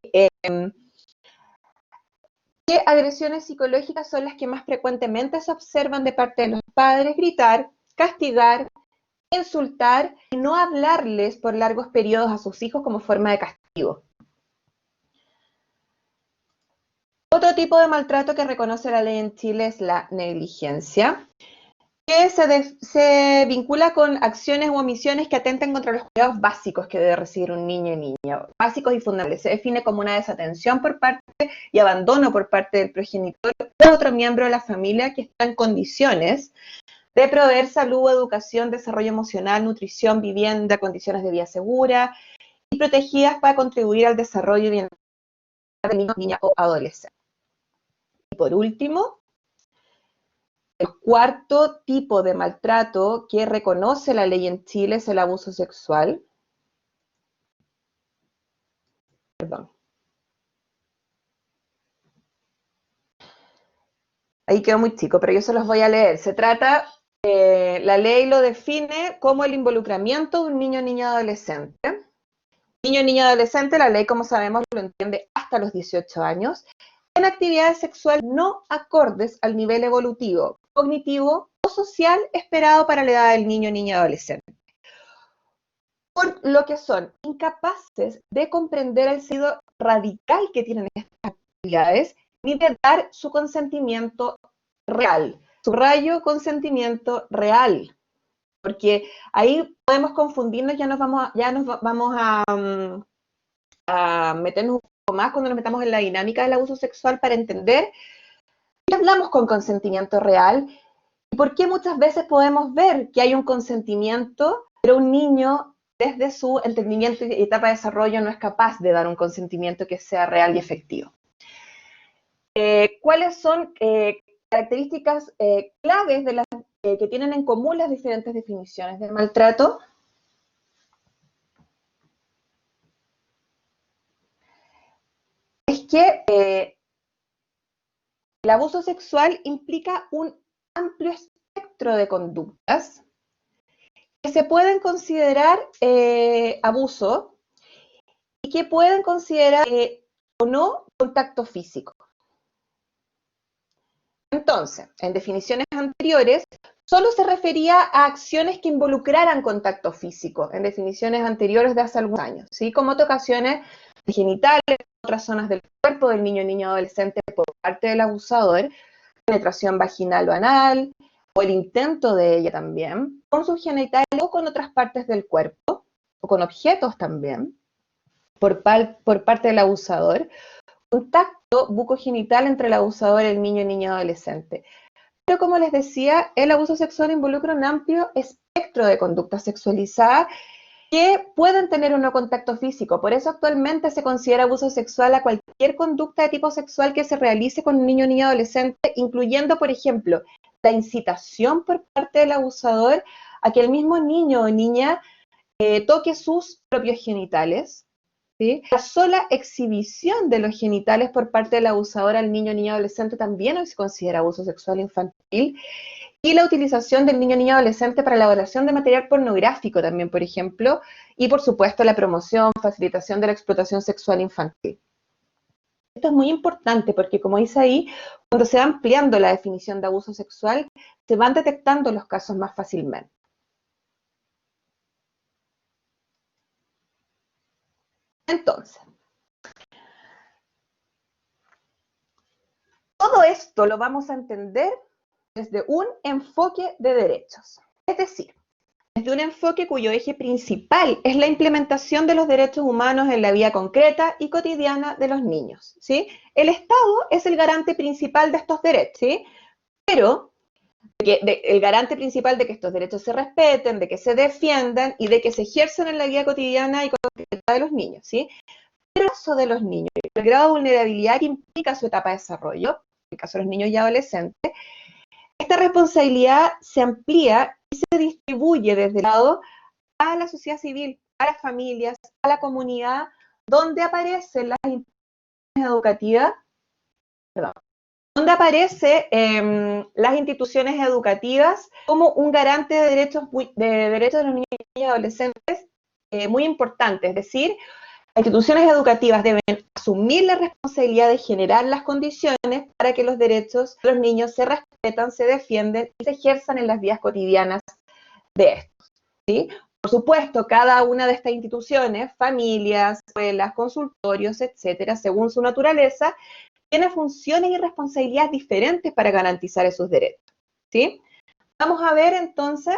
¿Qué agresiones psicológicas son las que más frecuentemente se observan de parte de los padres? Gritar, castigar, insultar y no hablarles por largos periodos a sus hijos como forma de castigo. Otro tipo de maltrato que reconoce la ley en Chile es la negligencia, que se vincula con acciones u omisiones que atentan contra los cuidados básicos que debe recibir un niño y niña, básicos y fundamentales. Se define como una desatención por parte y abandono por parte del progenitor o otro miembro de la familia que está en condiciones de proveer salud, educación, desarrollo emocional, nutrición, vivienda, condiciones de vida segura y protegidas para contribuir al desarrollo y bienestar de niños, niñas o adolescentes. Y por último, el cuarto tipo de maltrato que reconoce la ley en Chile es el abuso sexual. Perdón. Ahí quedó muy chico, pero yo se los voy a leer. Se trata, la ley lo define como el involucramiento de un niño, niña, adolescente. Niño, niña, adolescente, la ley, como sabemos, lo entiende hasta los 18 años, en actividades sexuales no acordes al nivel evolutivo, cognitivo o social esperado para la edad del niño, niña, adolescente. Por lo que son incapaces de comprender el sentido radical que tienen estas actividades, ni de dar su consentimiento real. Subrayo consentimiento real, porque ahí podemos confundirnos, ya nos vamos a meternos un poco más cuando nos metamos en la dinámica del abuso sexual para entender qué hablamos con consentimiento real y por qué muchas veces podemos ver que hay un consentimiento, pero un niño desde su entendimiento y etapa de desarrollo no es capaz de dar un consentimiento que sea real y efectivo. ¿Cuáles son características claves de las que tienen en común las diferentes definiciones de maltrato? Es que el abuso sexual implica un amplio espectro de conductas que se pueden considerar abuso y que pueden considerar o no contacto físico. Entonces, en definiciones anteriores, solo se refería a acciones que involucraran contacto físico, en definiciones anteriores de hace algunos años, ¿sí? Como tocaciones genitales, otras zonas del cuerpo del niño, niña, adolescente por parte del abusador, penetración vaginal o anal, o el intento de ella también, con sus genitales o con otras partes del cuerpo, o con objetos también, por parte del abusador, contacto bucogenital entre el abusador y el niño, niña, adolescente. Pero como les decía, el abuso sexual involucra un amplio espectro de conductas sexualizadas que pueden tener o no contacto físico. Por eso actualmente se considera abuso sexual a cualquier conducta de tipo sexual que se realice con un niño, niña, adolescente, incluyendo, por ejemplo, la incitación por parte del abusador a que el mismo niño o niña toque sus propios genitales, ¿sí? La sola exhibición de los genitales por parte del abusador al niño, niña, adolescente también hoy se considera abuso sexual infantil. Y la utilización del niño, niña, adolescente para la elaboración de material pornográfico también, por ejemplo, y por supuesto la promoción, facilitación de la explotación sexual infantil. Esto es muy importante porque, como dice ahí, cuando se va ampliando la definición de abuso sexual, se van detectando los casos más fácilmente. Entonces, todo esto lo vamos a entender desde un enfoque de derechos. Es decir, desde un enfoque cuyo eje principal es la implementación de los derechos humanos en la vida concreta y cotidiana de los niños, ¿sí? El Estado es el garante principal de estos derechos, ¿sí? Pero el garante principal de que estos derechos se respeten, de que se defiendan y de que se ejerzan en la vida cotidiana y concreta de los niños, ¿sí? Pero en el caso de los niños, el grado de vulnerabilidad que implica su etapa de desarrollo, en el caso de los niños y adolescentes, esta responsabilidad se amplía y se distribuye desde el lado a la sociedad civil, a las familias, a la comunidad, donde aparecen las instituciones educativas, donde aparecen las instituciones educativas como un garante de derechos de los niños y adolescentes muy importante. Es decir, las instituciones educativas deben asumir la responsabilidad de generar las condiciones para que los derechos de los niños se respetan, se defienden y se ejerzan en las vidas cotidianas de estos, ¿sí? Por supuesto, cada una de estas instituciones, familias, escuelas, consultorios, etcétera, según su naturaleza, tiene funciones y responsabilidades diferentes para garantizar esos derechos, ¿sí? Vamos a ver entonces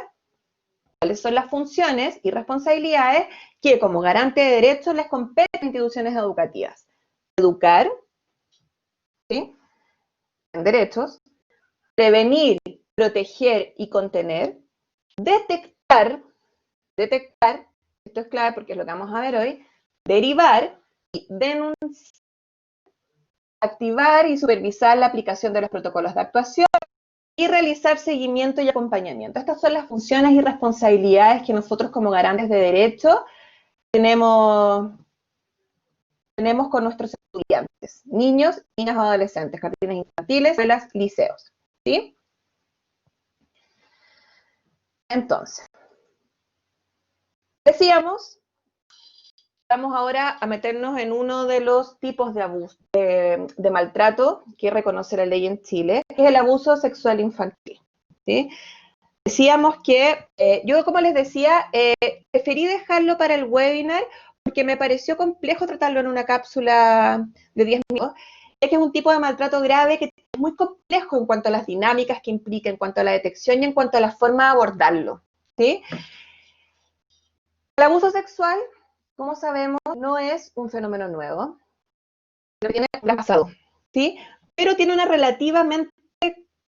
cuáles son las funciones y responsabilidades que como garante de derechos les competen a las instituciones educativas. Educar, ¿sí? En derechos, prevenir, proteger y contener, detectar, esto es clave porque es lo que vamos a ver hoy, derivar y denunciar, activar y supervisar la aplicación de los protocolos de actuación y realizar seguimiento y acompañamiento. Estas son las funciones y responsabilidades que nosotros como garantes de derecho tenemos tenemos con nuestros estudiantes, niños, niñas o adolescentes, jardines infantiles, escuelas, liceos, ¿sí? Entonces, decíamos, vamos ahora a meternos en uno de los tipos de abuso, de maltrato que reconoce la ley en Chile, que es el abuso sexual infantil, ¿sí? Decíamos que, yo como les decía, preferí dejarlo para el webinar porque me pareció complejo tratarlo en una cápsula de 10 minutos, ya que es un tipo de maltrato grave que es muy complejo en cuanto a las dinámicas que implica, en cuanto a la detección y en cuanto a la forma de abordarlo, ¿sí? El abuso sexual, como sabemos, no es un fenómeno nuevo, lo tiene pasado, ¿sí? Pero tiene una relativamente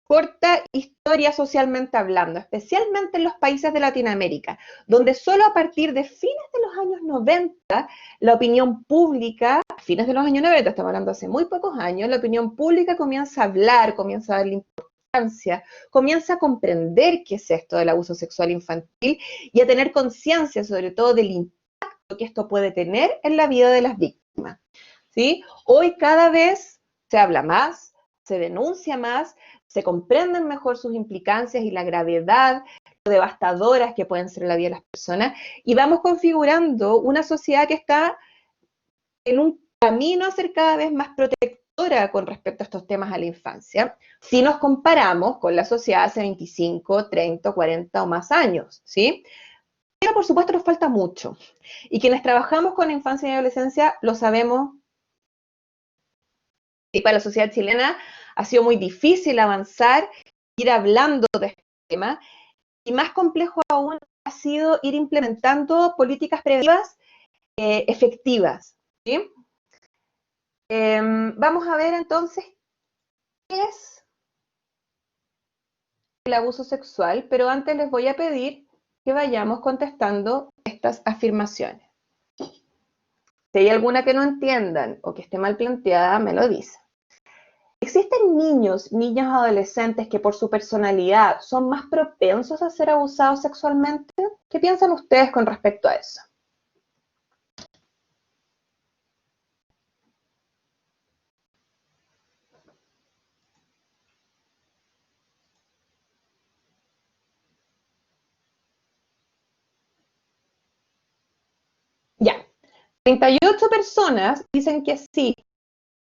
corta historia socialmente hablando, especialmente en los países de Latinoamérica, donde solo a partir de fines de los años 90, la opinión pública, a fines de los años 90, estamos hablando hace muy pocos años, la opinión pública comienza a hablar, comienza a darle importancia, comienza a comprender qué es esto del abuso sexual infantil y a tener conciencia sobre todo del impacto que esto puede tener en la vida de las víctimas, ¿sí? Hoy cada vez se habla más, se denuncia más, se comprenden mejor sus implicancias y la gravedad, lo devastadoras que pueden ser en la vida de las personas, y vamos configurando una sociedad que está en un camino a ser cada vez más protectora con respecto a estos temas a la infancia, si nos comparamos con la sociedad hace 25, 30, 40 o más años, ¿sí? Pero por supuesto nos falta mucho, y quienes trabajamos con infancia y adolescencia lo sabemos, y para la sociedad chilena ha sido muy difícil avanzar, ir hablando de este tema, y más complejo aún ha sido ir implementando políticas preventivas efectivas, ¿sí? Vamos a ver entonces qué es el abuso sexual, pero antes les voy a pedir que vayamos contestando estas afirmaciones. Si hay alguna que no entiendan o que esté mal planteada, me lo dicen. ¿Existen niños, niñas o adolescentes que por su personalidad son más propensos a ser abusados sexualmente? ¿Qué piensan ustedes con respecto a eso? Ya, 38 personas dicen que sí,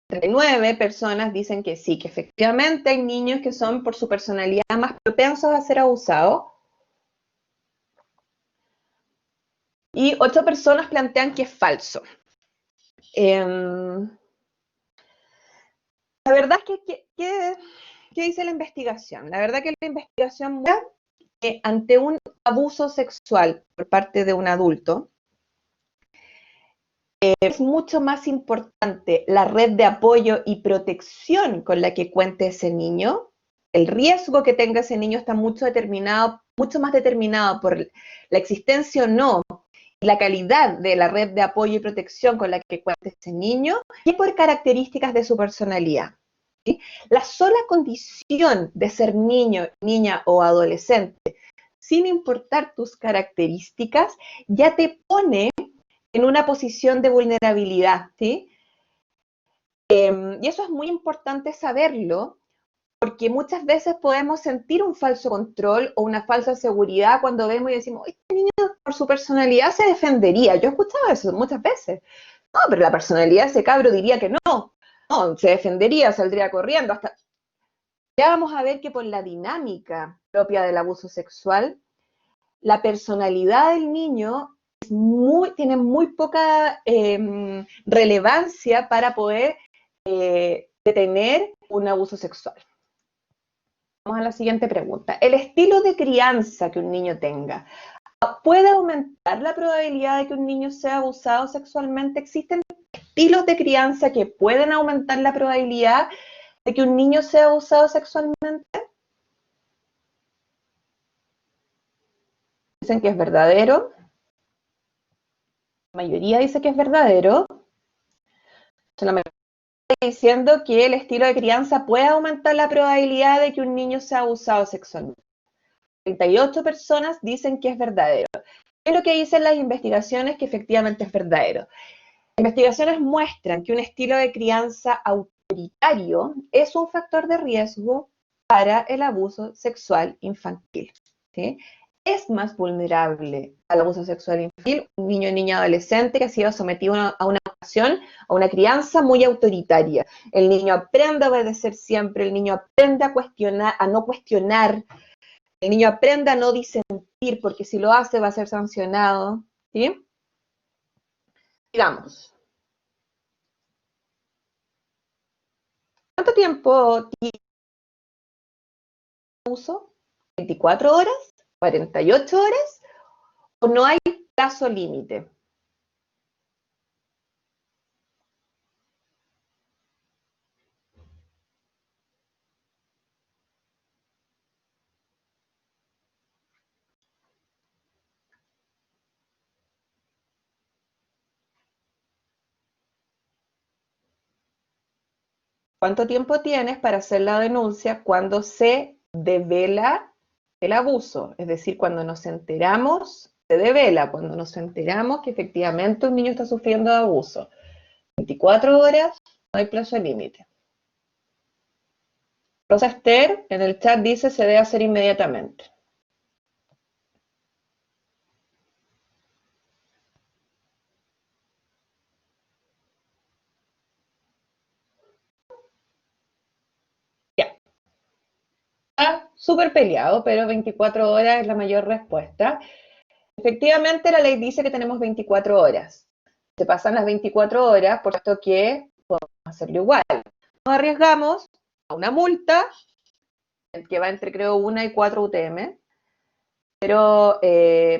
39 personas dicen que sí, que efectivamente hay niños que son por su personalidad más propensos a ser abusados. Y 8 personas plantean que es falso. La verdad es que, ¿qué dice la investigación? La verdad que la investigación muestra que ante un abuso sexual por parte de un adulto, es mucho más importante la red de apoyo y protección con la que cuente ese niño. El riesgo que tenga ese niño está mucho más determinado por la existencia o no y la calidad de la red de apoyo y protección con la que cuenta ese niño que por características de su personalidad, ¿sí? La sola condición de ser niño, niña o adolescente, sin importar tus características, ya te pone en una posición de vulnerabilidad, ¿sí? Y eso es muy importante saberlo, porque muchas veces podemos sentir un falso control o una falsa seguridad cuando vemos y decimos, este niño por su personalidad se defendería. Yo he escuchado eso muchas veces. No, pero la personalidad de ese cabro diría que no. No, se defendería, saldría corriendo. Hasta... Ya vamos a ver que por la dinámica propia del abuso sexual, la personalidad del niño tiene muy poca relevancia para poder detener un abuso sexual. Vamos a la siguiente pregunta. ¿El estilo de crianza que un niño tenga puede aumentar la probabilidad de que un niño sea abusado sexualmente? ¿Existen estilos de crianza que pueden aumentar la probabilidad de que un niño sea abusado sexualmente? Dicen que es verdadero. La mayoría dice que es verdadero. Solamente estoy diciendo que el estilo de crianza puede aumentar la probabilidad de que un niño sea abusado sexualmente. 38 personas dicen que es verdadero. Es lo que dicen las investigaciones, que efectivamente es verdadero. Investigaciones muestran que un estilo de crianza autoritario es un factor de riesgo para el abuso sexual infantil. ¿Sí? Es más vulnerable al abuso sexual infantil un niño o niña adolescente que ha sido sometido a una educación, a una crianza muy autoritaria. El niño aprende a obedecer siempre, el niño aprende a cuestionar, a no cuestionar, el niño aprende a no disentir, porque si lo hace va a ser sancionado. ¿Sí? Digamos, ¿cuánto tiempo tiene uso? ¿24 horas? ¿48 horas? ¿O no hay plazo límite? ¿Cuánto tiempo tienes para hacer la denuncia cuando se devela el abuso? Es decir, cuando nos enteramos, se devela, cuando nos enteramos que efectivamente un niño está sufriendo de abuso. 24 horas, no hay plazo límite. Rosa Esther en el chat dice se debe hacer inmediatamente. Ya. Está súper peleado, pero 24 horas es la mayor respuesta. Efectivamente, la ley dice que tenemos 24 horas. Se pasan las 24 horas, por esto que podemos hacerlo igual. Nos arriesgamos a una multa, que va entre creo 1 y 4 UTM, pero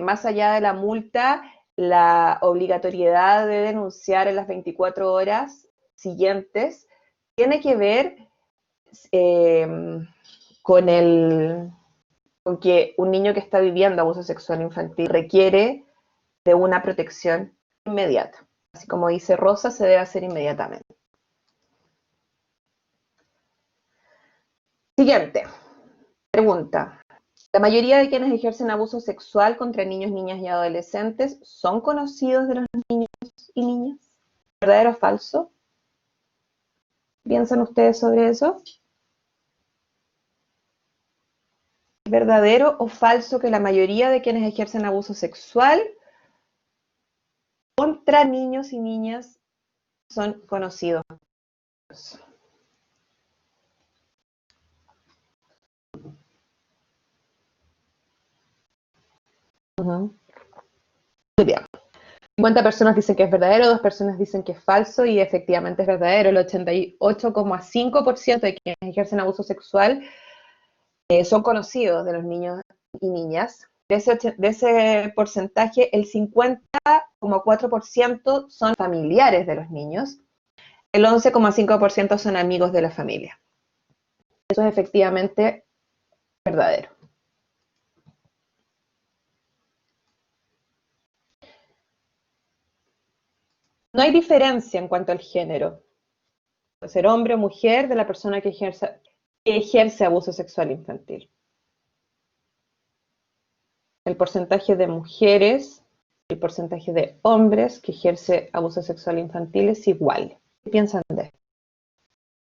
más allá de la multa, la obligatoriedad de denunciar en las 24 horas siguientes tiene que ver con que un niño que está viviendo abuso sexual infantil requiere de una protección inmediata. Así como dice Rosa, se debe hacer inmediatamente. Siguiente pregunta. La mayoría de quienes ejercen abuso sexual contra niños, niñas y adolescentes son conocidos de los niños y niñas. ¿Verdadero o falso? ¿Qué piensan ustedes sobre eso? ¿Es verdadero o falso que la mayoría de quienes ejercen abuso sexual contra niños y niñas son conocidos? Muy bien. 50 personas dicen que es verdadero, 2 personas dicen que es falso y efectivamente es verdadero. El 88,5% de quienes ejercen abuso sexual son conocidos de los niños y niñas. De ese porcentaje, el 50,4% son familiares de los niños, el 11,5% son amigos de la familia. Eso es efectivamente verdadero. No hay diferencia en cuanto al género, puede ser hombre o mujer, de la persona que ejerce abuso sexual infantil. El porcentaje de mujeres, el porcentaje de hombres que ejerce abuso sexual infantil es igual. ¿Qué piensan de esto?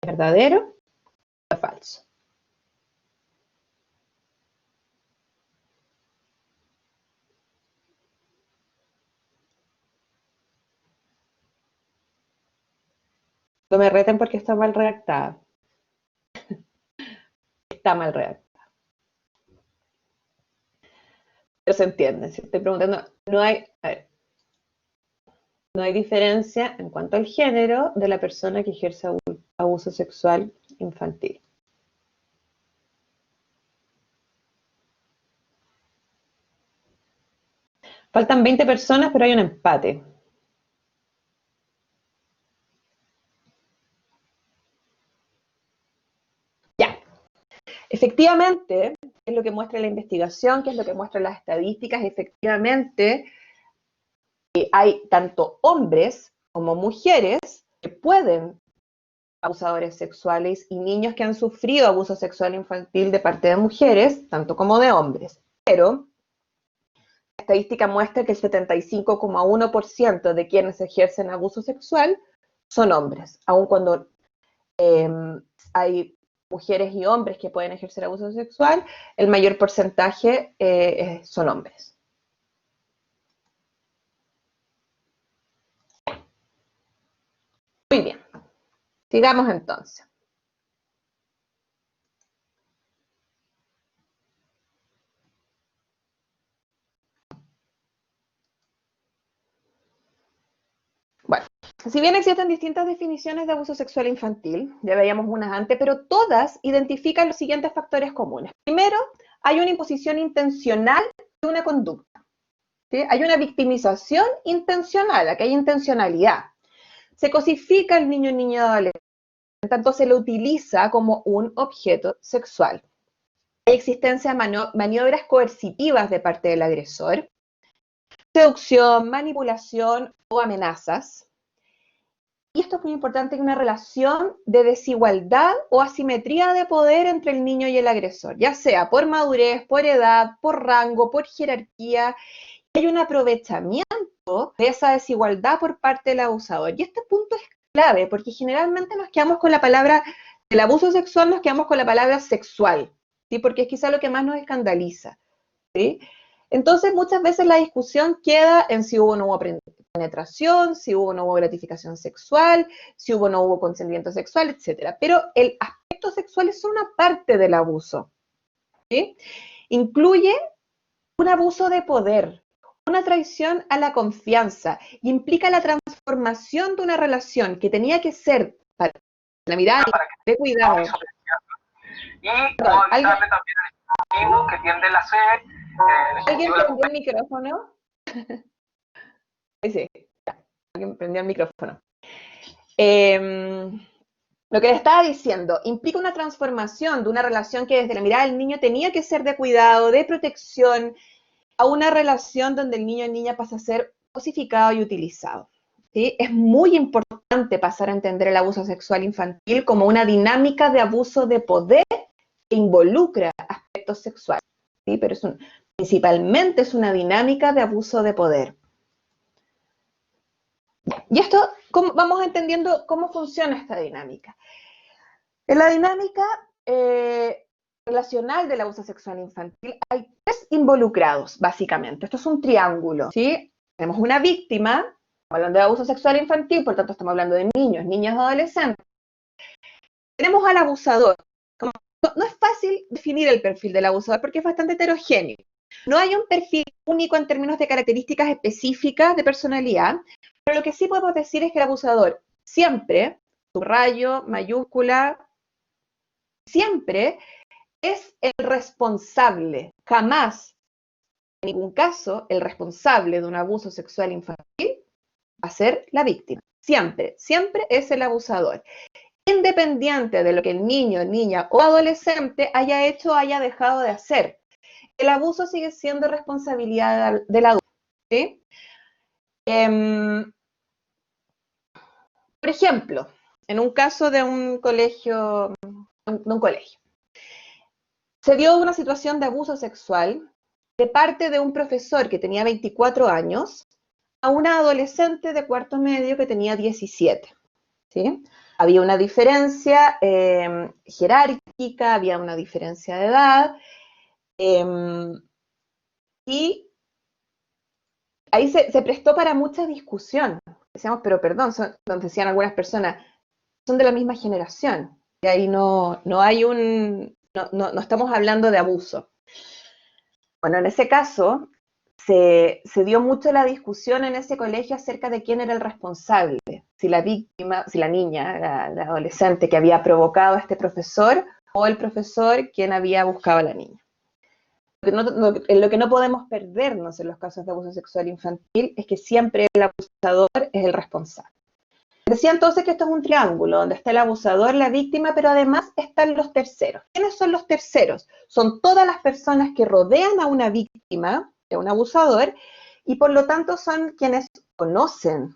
¿Es verdadero o falso? No me reten porque está mal redactada. Está mal redactada. Pero se entiende. Si estoy preguntando, no hay diferencia en cuanto al género de la persona que ejerce abuso sexual infantil. Faltan 20 personas, pero hay un empate. Ya. Efectivamente, ¿qué es lo que muestra la investigación? ¿Qué es lo que muestran las estadísticas? Efectivamente, hay tanto hombres como mujeres que pueden abusadores sexuales y niños que han sufrido abuso sexual infantil de parte de mujeres, tanto como de hombres. Pero estadística muestra que el 75,1% de quienes ejercen abuso sexual son hombres, aun cuando hay mujeres y hombres que pueden ejercer abuso sexual, el mayor porcentaje son hombres. Muy bien, sigamos entonces. Bueno, si bien existen distintas definiciones de abuso sexual infantil, ya veíamos unas antes, pero todas identifican los siguientes factores comunes. Primero, hay una imposición intencional de una conducta. ¿Sí? Hay una victimización intencional, aquí hay intencionalidad. Se cosifica al niño y niña adolescente, tanto se lo utiliza como un objeto sexual. Hay existencia de maniobras coercitivas de parte del agresor, seducción, manipulación o amenazas. Y esto es muy importante, hay una relación de desigualdad o asimetría de poder entre el niño y el agresor, ya sea por madurez, por edad, por rango, por jerarquía. Hay un aprovechamiento de esa desigualdad por parte del abusador. Y este punto es clave, porque generalmente nos quedamos con la palabra, del abuso sexual nos quedamos con la palabra sexual, ¿sí? Porque es quizá lo que más nos escandaliza, ¿sí? Entonces, muchas veces la discusión queda en si hubo o no hubo penetración, si hubo o no hubo gratificación sexual, si hubo o no hubo consentimiento sexual, etc. Pero el aspecto sexual es una parte del abuso, ¿sí? Incluye un abuso de poder, una traición a la confianza, y implica la transformación de una relación que tenía que ser para la mirada de cuidado. Y cómo evitarle también el mismo que tiende la sed. ¿Alguien prendió el micrófono? Sí, alguien prendió el micrófono. Lo que le estaba diciendo, implica una transformación de una relación que desde la mirada del niño tenía que ser de cuidado, de protección, a una relación donde el niño o niña pasa a ser cosificado y utilizado. ¿Sí? Es muy importante pasar a entender el abuso sexual infantil como una dinámica de abuso de poder que involucra aspectos sexuales, ¿sí? Pero principalmente es una dinámica de abuso de poder. Y esto, vamos entendiendo cómo funciona esta dinámica. En la dinámica relacional del abuso sexual infantil hay tres involucrados, básicamente. Esto es un triángulo, ¿sí? Tenemos una víctima, estamos hablando de abuso sexual infantil, por tanto estamos hablando de niños, niñas, adolescentes. Tenemos al abusador. No es fácil definir el perfil del abusador porque es bastante heterogéneo. No hay un perfil único en términos de características específicas de personalidad, pero lo que sí podemos decir es que el abusador siempre, subrayo, mayúscula, siempre es el responsable, jamás, en ningún caso, el responsable de un abuso sexual infantil va a ser la víctima. Siempre, siempre es el abusador. Independiente de lo que el niño, niña o adolescente haya hecho o haya dejado de hacer, el abuso sigue siendo responsabilidad del adulto, ¿sí? Por ejemplo, en un caso de un colegio, se dio una situación de abuso sexual de parte de un profesor que tenía 24 años a una adolescente de cuarto medio que tenía 17, ¿sí? Había una diferencia jerárquica, había una diferencia de edad, y ahí se prestó para mucha discusión. Decíamos, pero perdón, nos decían algunas personas, son de la misma generación, y ahí no hay no estamos hablando de abuso. Bueno, en ese caso, se dio mucho la discusión en ese colegio acerca de quién era el responsable, si la víctima, si la niña, la adolescente que había provocado a este profesor, o el profesor quien había buscado a la niña. Lo que no podemos perdernos en los casos de abuso sexual infantil es que siempre el abusador es el responsable. Decía entonces que esto es un triángulo, donde está el abusador, la víctima, pero además están los terceros. ¿Quiénes son los terceros? Son todas las personas que rodean a una víctima, a un abusador, y por lo tanto son quienes conocen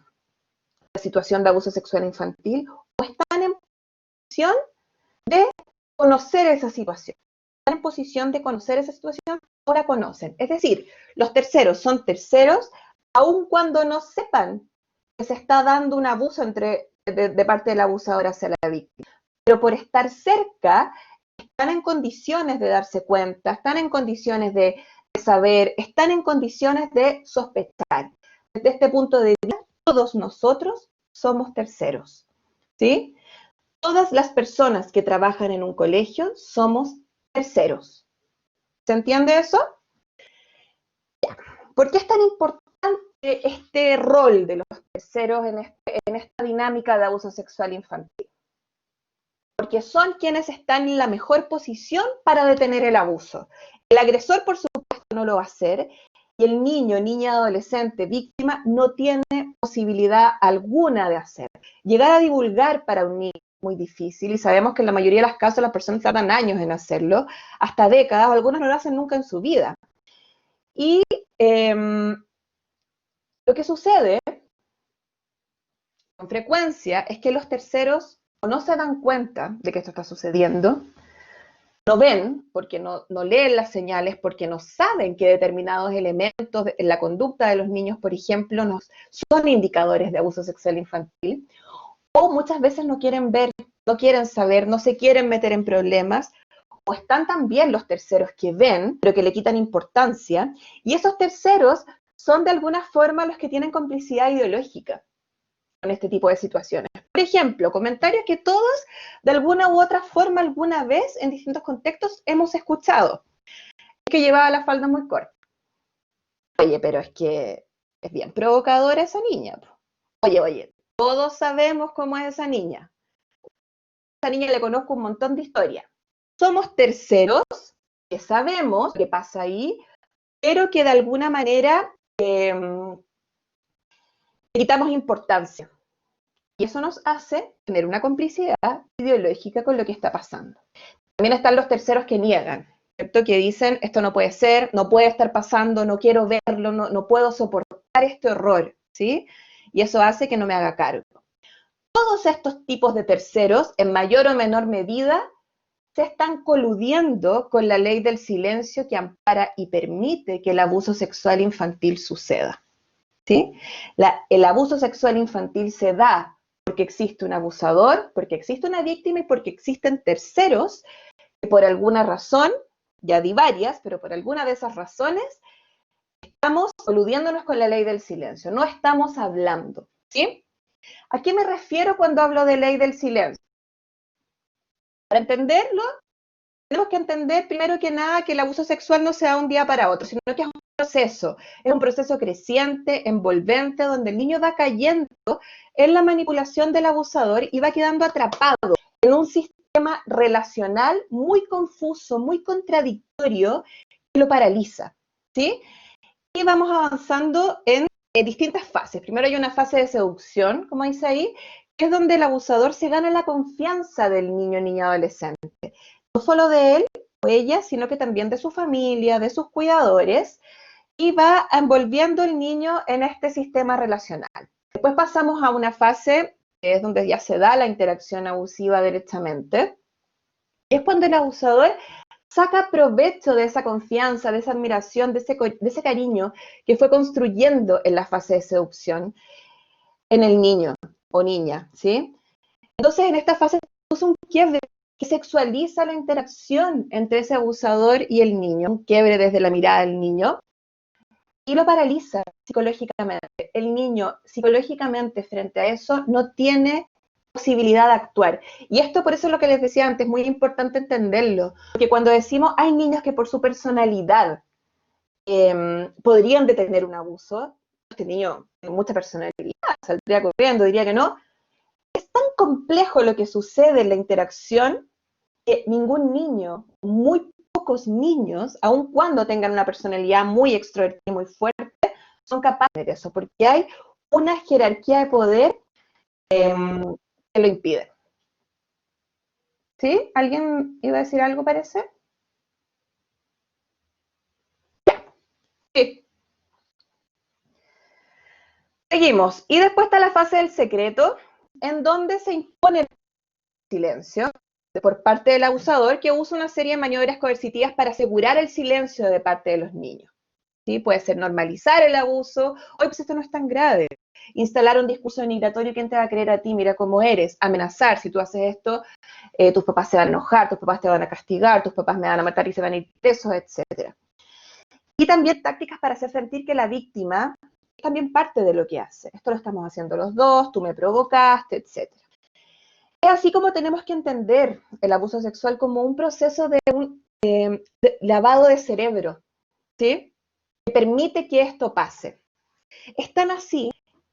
la situación de abuso sexual infantil o están en posición de conocer esa situación. Están en posición de conocer esa situación ahora conocen. Es decir, los terceros son terceros aun cuando no sepan que se está dando un abuso de parte del abusador hacia la víctima. Pero por estar cerca, están en condiciones de darse cuenta, están en condiciones de saber, están en condiciones de sospechar. Desde este punto de vista, todos nosotros somos terceros, ¿sí? Todas las personas que trabajan en un colegio somos terceros. ¿Se entiende eso? Ya. ¿Por qué es tan importante este rol de los terceros en esta dinámica de abuso sexual infantil? Porque son quienes están en la mejor posición para detener el abuso. El agresor, por supuesto, no lo va a hacer, y el niño, niña, adolescente, víctima, no tiene posibilidad alguna de hacer. Llegar a divulgar para un niño es muy difícil, y sabemos que en la mayoría de los casos las personas tardan años en hacerlo, hasta décadas, o algunos no lo hacen nunca en su vida. Y lo que sucede con frecuencia es que los terceros o no se dan cuenta de que esto está sucediendo, no ven, porque no leen las señales, porque no saben que determinados elementos en la conducta de los niños, por ejemplo, son indicadores de abuso sexual infantil, o muchas veces no quieren ver, no quieren saber, no se quieren meter en problemas, o están también los terceros que ven, pero que le quitan importancia, y esos terceros son de alguna forma los que tienen complicidad ideológica en este tipo de situaciones. Por ejemplo, comentarios que todos, de alguna u otra forma, alguna vez, en distintos contextos, hemos escuchado. Que llevaba la falda muy corta. Oye, pero es que es bien provocadora esa niña. Oye, todos sabemos cómo es esa niña. A esa niña le conozco un montón de historias. Somos terceros que sabemos qué pasa ahí, pero que de alguna manera le quitamos importancia. Y eso nos hace tener una complicidad ideológica con lo que está pasando. También están los terceros que niegan, ¿cierto? Que dicen, esto no puede ser, no puede estar pasando, no quiero verlo, no puedo soportar este horror, ¿sí? Y eso hace que no me haga cargo. Todos estos tipos de terceros, en mayor o menor medida, se están coludiendo con la ley del silencio que ampara y permite que el abuso sexual infantil suceda, ¿sí? El abuso sexual infantil se da porque existe un abusador, porque existe una víctima y porque existen terceros que por alguna razón, ya di varias, pero por alguna de esas razones, estamos coludiéndonos con la ley del silencio, no estamos hablando, ¿sí? ¿A qué me refiero cuando hablo de ley del silencio? Para entenderlo, tenemos que entender primero que nada que el abuso sexual no se da un día para otro, sino que es un proceso creciente, envolvente, donde el niño va cayendo en la manipulación del abusador y va quedando atrapado en un sistema relacional muy confuso, muy contradictorio, que lo paraliza, ¿sí? Y vamos avanzando en distintas fases. Primero hay una fase de seducción, como dice ahí, que es donde el abusador se gana la confianza del niño, niña, adolescente. No solo de él o ella, sino que también de su familia, de sus cuidadores, y va envolviendo el niño en este sistema relacional. Después pasamos a una fase que es donde ya se da la interacción abusiva directamente. Es cuando el abusador saca provecho de esa confianza, de esa admiración, de ese cariño que fue construyendo en la fase de seducción en el niño o niña, ¿sí? Entonces, en esta fase se produce un quiebre que sexualiza la interacción entre ese abusador y el niño, un quiebre desde la mirada del niño, y lo paraliza psicológicamente. El niño psicológicamente frente a eso no tiene posibilidad de actuar. Y esto por eso es lo que les decía antes, es muy importante entenderlo, porque cuando decimos hay niños que por su personalidad podrían detener un abuso, este niño tiene mucha personalidad, saldría corriendo, diría que no, es tan complejo lo que sucede en la interacción que ningún niño, muy pocos niños, aun cuando tengan una personalidad muy extrovertida y muy fuerte, son capaces de eso, porque hay una jerarquía de poder que lo impide. ¿Sí? ¿Alguien iba a decir algo, parece? Sí. Seguimos. Y después está la fase del secreto, en donde se impone el silencio. por parte del abusador, que usa una serie de maniobras coercitivas para asegurar el silencio de parte de los niños. ¿Sí? Puede ser normalizar el abuso, oye, pues esto no es tan grave. Instalar un discurso denigratorio, ¿quién te va a creer a ti? Mira cómo eres. Amenazar, si tú haces esto, tus papás se van a enojar, tus papás te van a castigar, tus papás me van a matar y se van a ir presos, etc. Y también tácticas para hacer sentir que la víctima es también parte de lo que hace. Esto lo estamos haciendo los dos, tú me provocaste, etc. Es así como tenemos que entender el abuso sexual como un proceso de lavado de cerebro, ¿sí? Que permite que esto pase. Es tan así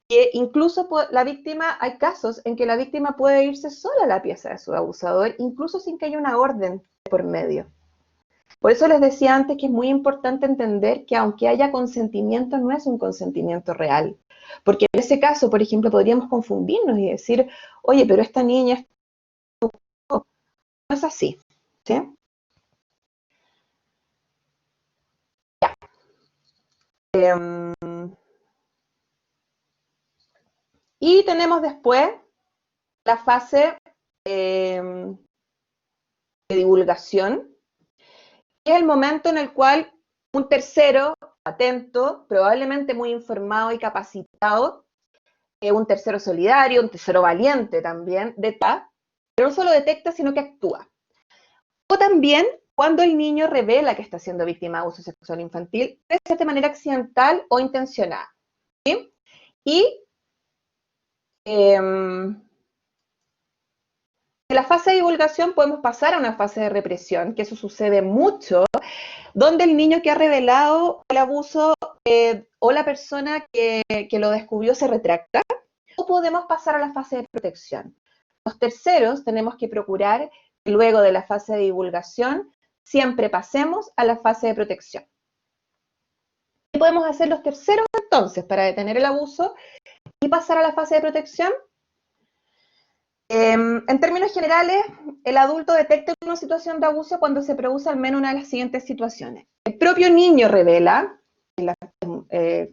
que incluso la víctima, hay casos en que la víctima puede irse sola a la pieza de su abusador, incluso sin que haya una orden por medio. Por eso les decía antes que es muy importante entender que aunque haya consentimiento, no es un consentimiento real. Porque en ese caso, por ejemplo, podríamos confundirnos y decir, oye, pero esta niña no es así, ¿sí? Ya. Y tenemos después la fase de divulgación, que es el momento en el cual un tercero atento, probablemente muy informado y capacitado, un tercero solidario, un tercero valiente también, detecta, pero no solo detecta, sino que actúa. O también cuando el niño revela que está siendo víctima de abuso sexual infantil, puede ser de manera accidental o intencionada. ¿Sí? Y de la fase de divulgación podemos pasar a una fase de represión, que eso sucede mucho, donde el niño que ha revelado el abuso o la persona que lo descubrió se retracta, o podemos pasar a la fase de protección. Los terceros tenemos que procurar que luego de la fase de divulgación siempre pasemos a la fase de protección. ¿Qué podemos hacer los terceros entonces para detener el abuso y pasar a la fase de protección? En términos generales, el adulto detecta una situación de abuso cuando se produce al menos una de las siguientes situaciones. El propio niño revela, el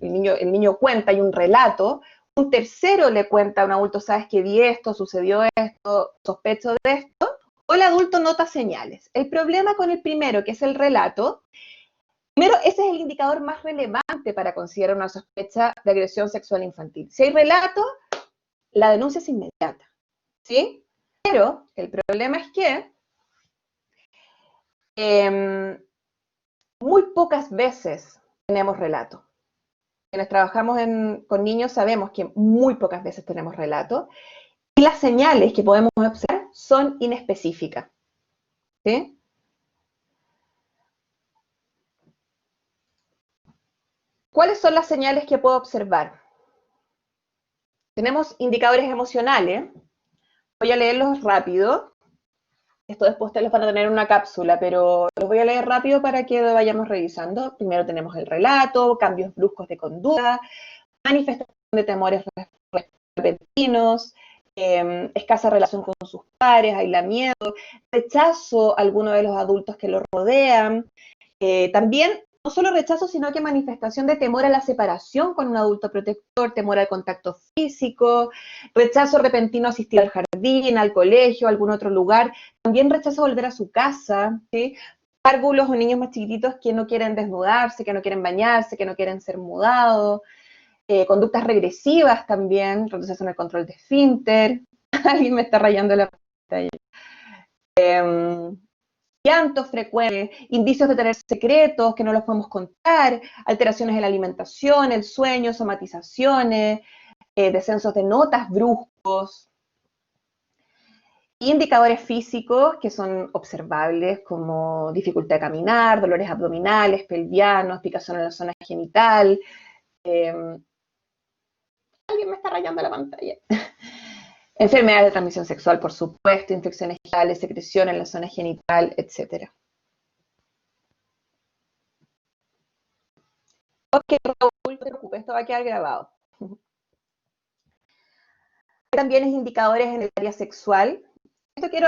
niño cuenta, hay un relato, un tercero le cuenta a un adulto, sabes que vi esto, sucedió esto, sospecho de esto, o el adulto nota señales. El problema con el primero, que es el relato, primero, ese es el indicador más relevante para considerar una sospecha de agresión sexual infantil. Si hay relato, la denuncia es inmediata, ¿sí? Pero el problema es que muy pocas veces tenemos relato. Quienes trabajamos con niños sabemos que muy pocas veces tenemos relato y las señales que podemos observar son inespecíficas, ¿sí? ¿Cuáles son las señales que puedo observar? Tenemos indicadores emocionales. Voy a leerlos rápido. Esto después te los van a tener en una cápsula, pero los voy a leer rápido para que lo vayamos revisando. Primero tenemos el relato, cambios bruscos de conducta, manifestación de temores repentinos, escasa relación con sus pares, aislamiento, rechazo a alguno de los adultos que lo rodean. También, no solo rechazo, sino que manifestación de temor a la separación con un adulto protector, temor al contacto físico, rechazo repentino a asistir al jardín, al colegio, a algún otro lugar. También rechazo volver a su casa, ¿sí? Párvulos o niños más chiquititos que no quieren desnudarse, que no quieren bañarse, que no quieren ser mudados. Conductas regresivas también, retroceso en el control de esfínter. Alguien me está rayando la pantalla. Llantos frecuentes, indicios de tener secretos que no los podemos contar, alteraciones en la alimentación, el sueño, somatizaciones, descensos de notas bruscos. Indicadores físicos que son observables como dificultad de caminar, dolores abdominales, pelvianos, picazón en la zona genital. Alguien me está rayando la pantalla. Enfermedades de transmisión sexual, por supuesto, infecciones genitales, secreción en la zona genital, etc. Ok, Raúl, no te preocupes, esto va a quedar grabado. También es indicadores en el área sexual.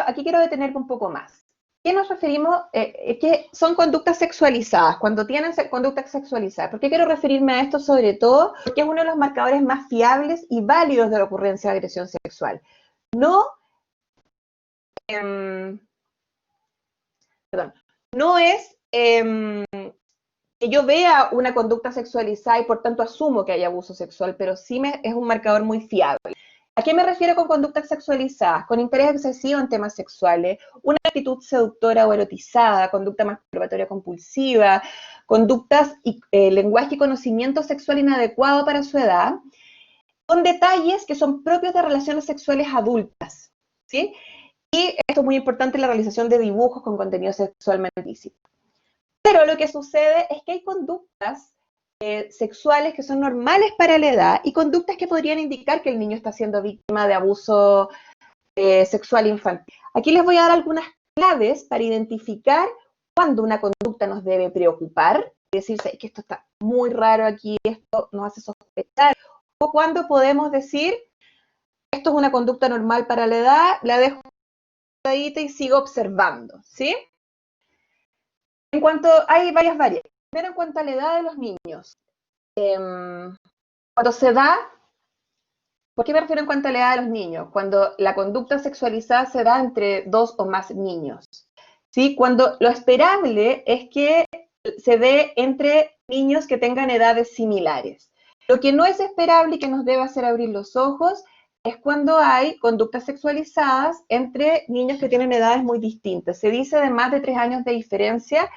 Aquí quiero detenerme un poco más. ¿Qué nos referimos? Que son conductas sexualizadas, cuando tienen conductas sexualizadas. ¿Por qué quiero referirme a esto sobre todo? Porque es uno de los marcadores más fiables y válidos de la ocurrencia de agresión sexual. No no es que yo vea una conducta sexualizada y por tanto asumo que hay abuso sexual, pero sí es un marcador muy fiable. ¿A qué me refiero con conductas sexualizadas? Con interés excesivo en temas sexuales, una actitud seductora o erotizada, conducta masturbatoria compulsiva, conductas, lenguaje y conocimiento sexual inadecuado para su edad, con detalles que son propios de relaciones sexuales adultas, ¿sí? Y esto es muy importante, la realización de dibujos con contenido sexualmente ilícito. Pero lo que sucede es que hay conductas sexuales que son normales para la edad y conductas que podrían indicar que el niño está siendo víctima de abuso sexual infantil. Aquí les voy a dar algunas claves para identificar cuándo una conducta nos debe preocupar, decirse que esto está muy raro aquí, esto nos hace sospechar, o cuándo podemos decir esto es una conducta normal para la edad, la dejo y sigo observando, ¿sí? En cuanto, hay varias variables. Primero, en cuanto a la edad de los niños. Cuando se da, ¿por qué me refiero en cuanto a la edad de los niños? Cuando la conducta sexualizada se da entre 2 o más niños. ¿Sí? Cuando lo esperable es que se dé entre niños que tengan edades similares. Lo que no es esperable y que nos debe hacer abrir los ojos es cuando hay conductas sexualizadas entre niños que tienen edades muy distintas. Se dice de más de 3 años de diferencia.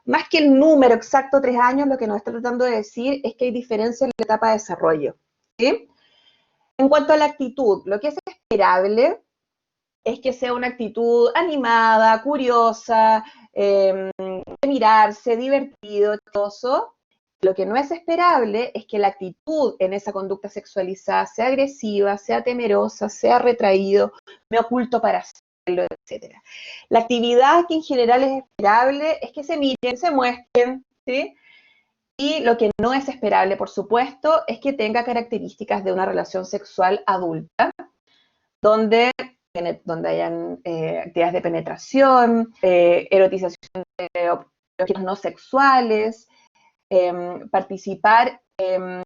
Más que el número exacto 3 años, lo que nos está tratando de decir es que hay diferencia en la etapa de desarrollo. ¿Sí? En cuanto a la actitud, lo que es esperable es que sea una actitud animada, curiosa, de mirarse, divertido, chistoso. Lo que no es esperable es que la actitud en esa conducta sexualizada sea agresiva, sea temerosa, sea retraído, me oculto para hacerlo, etc. La actividad que en general es esperable es que se miren, se muestren, ¿sí? Y lo que no es esperable, por supuesto, es que tenga características de una relación sexual adulta, donde hayan actividades de penetración, erotización de objetos no sexuales, participar en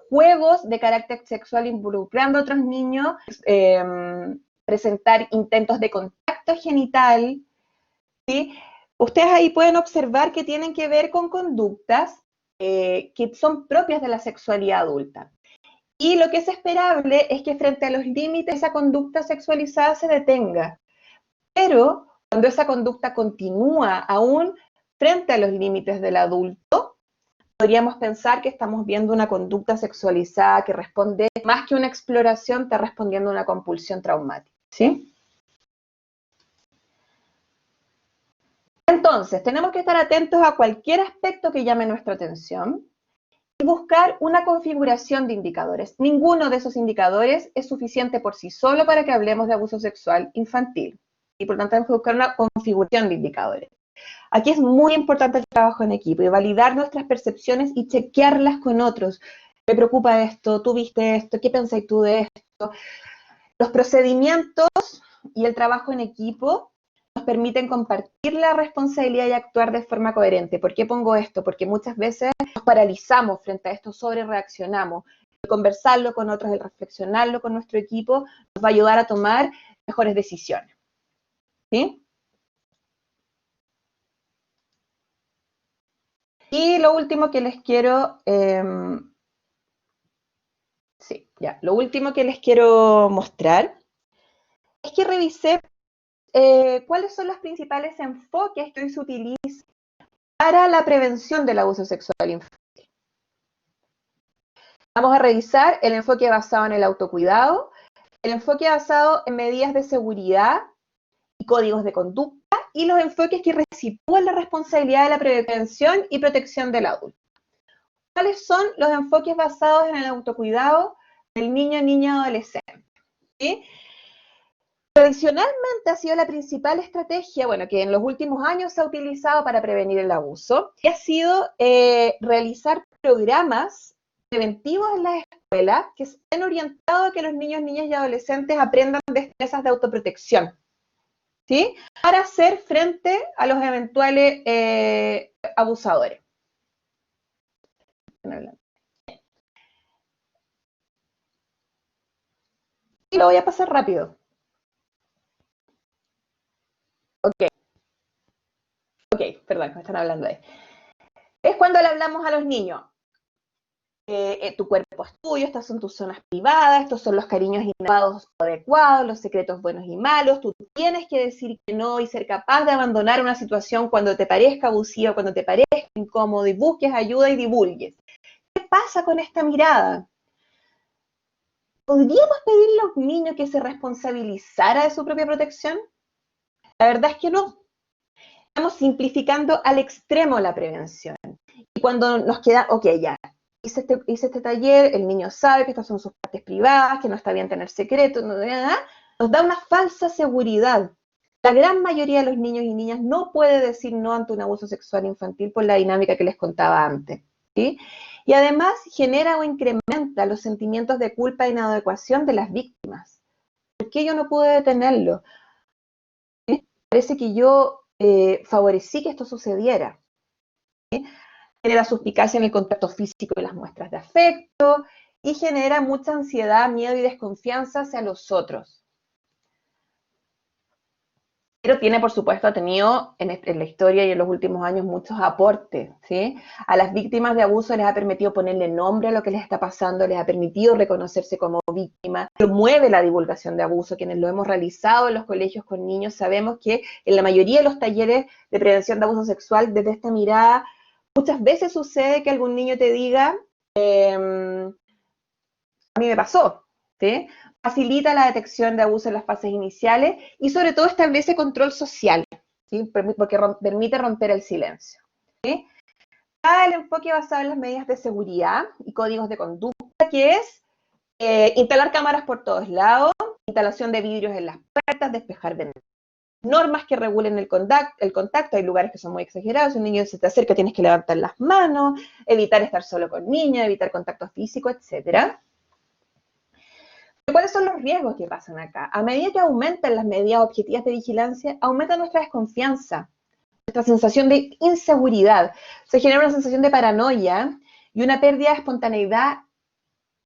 juegos de carácter sexual involucrando a otros niños, presentar intentos de contacto genital, ¿sí? Ustedes ahí pueden observar que tienen que ver con conductas que son propias de la sexualidad adulta. Y lo que es esperable es que frente a los límites esa conducta sexualizada se detenga. Pero cuando esa conducta continúa aún frente a los límites del adulto, podríamos pensar que estamos viendo una conducta sexualizada que responde, más que una exploración, está respondiendo a una compulsión traumática, ¿sí? Entonces, tenemos que estar atentos a cualquier aspecto que llame nuestra atención y buscar una configuración de indicadores. Ninguno de esos indicadores es suficiente por sí solo para que hablemos de abuso sexual infantil. Y por lo tanto, tenemos que buscar una configuración de indicadores. Aquí es muy importante el trabajo en equipo y validar nuestras percepciones y chequearlas con otros. Me preocupa esto, tú viste esto, ¿qué pensáis tú de esto? Los procedimientos y el trabajo en equipo nos permiten compartir la responsabilidad y actuar de forma coherente. ¿Por qué pongo esto? Porque muchas veces nos paralizamos frente a esto, sobre reaccionamos. El conversarlo con otros, el reflexionarlo con nuestro equipo, nos va a ayudar a tomar mejores decisiones. ¿Sí? Y lo último que les quiero, lo último que les quiero mostrar es que revisé cuáles son los principales enfoques que hoy se utilizan para la prevención del abuso sexual infantil. Vamos a revisar el enfoque basado en el autocuidado, el enfoque basado en medidas de seguridad y códigos de conducta, y los enfoques que resitúan la responsabilidad de la prevención y protección del adulto. ¿Cuáles son los enfoques basados en el autocuidado del niño, niña, adolescente? ¿Sí? Tradicionalmente ha sido la principal estrategia, que en los últimos años se ha utilizado para prevenir el abuso, y ha sido realizar programas preventivos en las escuelas que estén orientados a que los niños, niñas y adolescentes aprendan destrezas de autoprotección, ¿sí? Para hacer frente a los eventuales abusadores. Y lo voy a pasar rápido. Ok. Ok, perdón, me están hablando ahí. Es cuando le hablamos a los niños. Tu cuerpo es tuyo, estas son tus zonas privadas, estos son los cariños inadecuados o adecuados, los secretos buenos y malos, tú tienes que decir que no y ser capaz de abandonar una situación cuando te parezca abusiva, cuando te parezca incómodo y busques ayuda y divulgues. ¿Qué pasa con esta mirada? ¿Podríamos pedirle a un niño que se responsabilizara de su propia protección? La verdad es que no. Estamos simplificando al extremo la prevención. Y cuando nos queda, ok, ya, hice este taller, el niño sabe que estas son sus partes privadas, que no está bien tener secretos, nos da una falsa seguridad. La gran mayoría de los niños y niñas no puede decir no ante un abuso sexual infantil por la dinámica que les contaba antes, ¿sí? Y además genera o incrementa los sentimientos de culpa e inadecuación de las víctimas. ¿Por qué yo no pude detenerlo? ¿Sí? Parece que yo favorecí que esto sucediera. ¿Sí? Genera suspicacia en el contacto físico y las muestras de afecto, y genera mucha ansiedad, miedo y desconfianza hacia los otros. Pero tiene, por supuesto, ha tenido en la historia y en los últimos años muchos aportes, ¿sí? A las víctimas de abuso les ha permitido ponerle nombre a lo que les está pasando, les ha permitido reconocerse como víctimas, promueve la divulgación de abuso. Quienes lo hemos realizado en los colegios con niños sabemos que en la mayoría de los talleres de prevención de abuso sexual, desde esta mirada, muchas veces sucede que algún niño te diga, a mí me pasó, ¿sí? Facilita la detección de abuso en las fases iniciales y sobre todo establece control social, ¿sí? Porque permite romper el silencio, ¿sí? El enfoque basado en las medidas de seguridad y códigos de conducta, que es instalar cámaras por todos lados, instalación de vidrios en las puertas, despejar ventanas, normas que regulen el contacto, hay lugares que son muy exagerados, si un niño se te acerca tienes que levantar las manos, evitar estar solo con niños, evitar contacto físico, etcétera. ¿Cuáles son los riesgos que pasan acá? A medida que aumentan las medidas objetivas de vigilancia, aumenta nuestra desconfianza, nuestra sensación de inseguridad. Se genera una sensación de paranoia y una pérdida de espontaneidad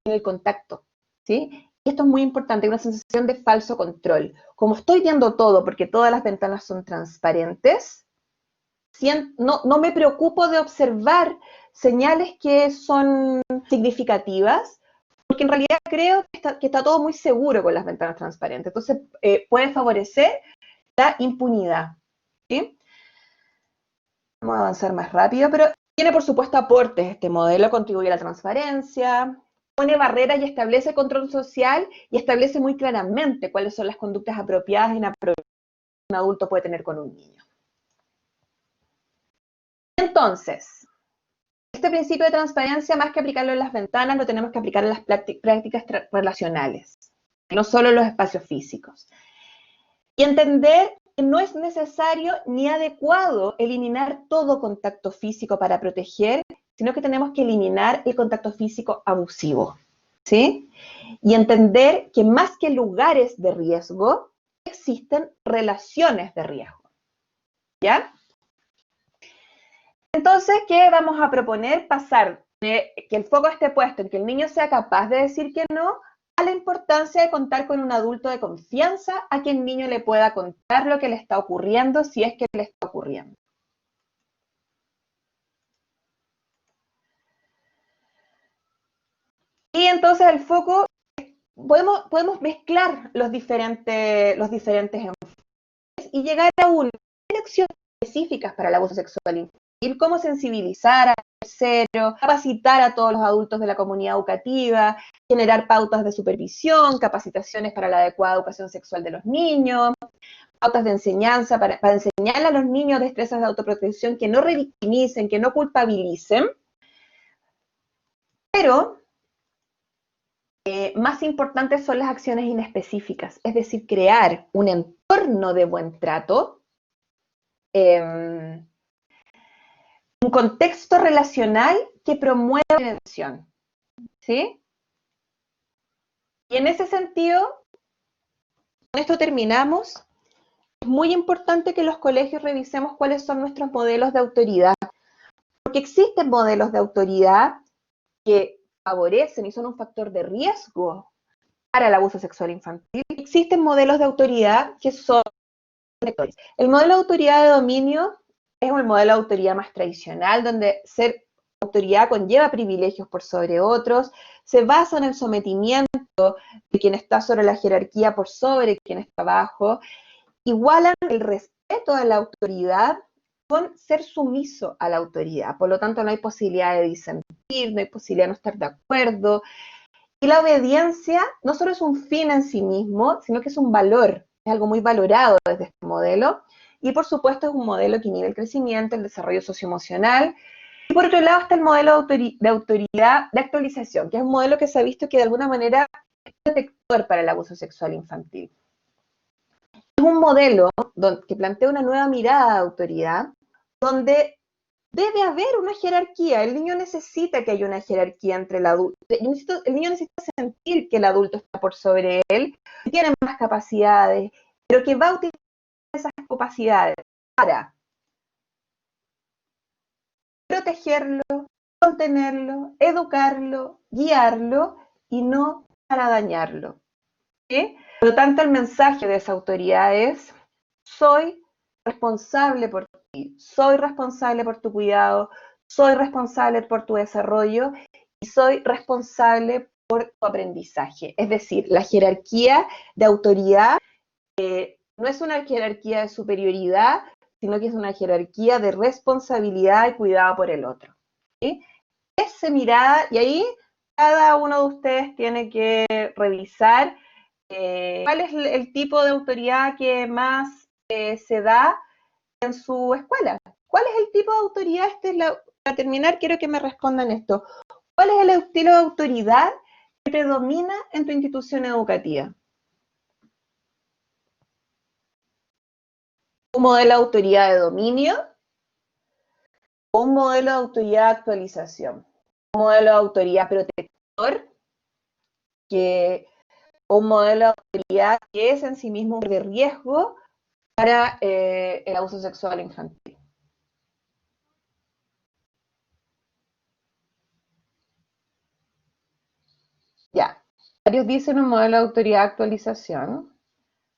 en el contacto, ¿sí? Y esto es muy importante, una sensación de falso control. Como estoy viendo todo, porque todas las ventanas son transparentes, no me preocupo de observar señales que son significativas, porque en realidad creo que está todo muy seguro con las ventanas transparentes. Entonces, puede favorecer la impunidad, ¿sí? Vamos a avanzar más rápido, pero tiene, por supuesto, aportes. Este modelo contribuye a la transparencia, pone barreras y establece control social y establece muy claramente cuáles son las conductas apropiadas e inapropiadas que un adulto puede tener con un niño. Entonces, este principio de transparencia, más que aplicarlo en las ventanas, lo tenemos que aplicar en las prácticas relacionales, no solo en los espacios físicos. Y entender que no es necesario ni adecuado eliminar todo contacto físico para proteger, sino que tenemos que eliminar el contacto físico abusivo, ¿sí? Y entender que más que lugares de riesgo, existen relaciones de riesgo, ¿ya? Entonces, ¿qué vamos a proponer? Pasar de que el foco esté puesto en que el niño sea capaz de decir que no, a la importancia de contar con un adulto de confianza a quien el niño le pueda contar lo que le está ocurriendo, si es que le está ocurriendo. Y entonces el foco, podemos mezclar los diferentes enfoques y llegar a unas acciones específicas para el abuso sexual infantil, cómo sensibilizar al tercero, capacitar a todos los adultos de la comunidad educativa, generar pautas de supervisión, capacitaciones para la adecuada educación sexual de los niños, pautas de enseñanza para enseñar a los niños destrezas de autoprotección que no revictimicen, que no culpabilicen, pero más importantes son las acciones inespecíficas, es decir, crear un entorno de buen trato, un contexto relacional que promueva la prevención, ¿sí? Y en ese sentido, con esto terminamos. Es muy importante que los colegios revisemos cuáles son nuestros modelos de autoridad, porque existen modelos de autoridad que favorecen y son un factor de riesgo para el abuso sexual infantil. Existen modelos de autoridad que son protectores. El modelo de autoridad de dominio es el modelo de autoridad más tradicional, donde ser autoridad conlleva privilegios por sobre otros, se basa en el sometimiento de quien está sobre la jerarquía por sobre quien está abajo, igualan el respeto a la autoridad con ser sumiso a la autoridad. Por lo tanto, no hay posibilidad de disentir, no hay posibilidad de no estar de acuerdo. Y la obediencia no solo es un fin en sí mismo, sino que es un valor, es algo muy valorado desde este modelo. Y por supuesto es un modelo que inhibe el crecimiento, el desarrollo socioemocional. Y por otro lado está el modelo de autoridad de actualización, que es un modelo que se ha visto que de alguna manera es protector para el abuso sexual infantil. Es un modelo que plantea una nueva mirada de autoridad, donde debe haber una jerarquía. El niño necesita que haya una jerarquía entre el adulto. El niño necesita sentir que el adulto está por sobre él, que tiene más capacidades, pero que va a utilizar esas capacidades para protegerlo, contenerlo, educarlo, guiarlo y no para dañarlo. ¿Sí? Por lo tanto, el mensaje de esa autoridad es: soy responsable por ti, soy responsable por tu cuidado, soy responsable por tu desarrollo y soy responsable por tu aprendizaje. Es decir, la jerarquía de autoridad no es una jerarquía de superioridad, sino que es una jerarquía de responsabilidad y cuidado por el otro. ¿Sí? Esa mirada, y ahí cada uno de ustedes tiene que revisar cuál es el tipo de autoridad que más se da en su escuela. ¿Cuál es el tipo de autoridad? Para terminar, quiero que me respondan esto. ¿Cuál es el estilo de autoridad que predomina en tu institución educativa? ¿Un modelo de autoridad de dominio o un modelo de autoridad de actualización? ¿Un modelo de autoridad protector o un modelo de autoridad que es en sí mismo de riesgo para el abuso sexual infantil? Ya, varios dicen un modelo de autoridad de actualización.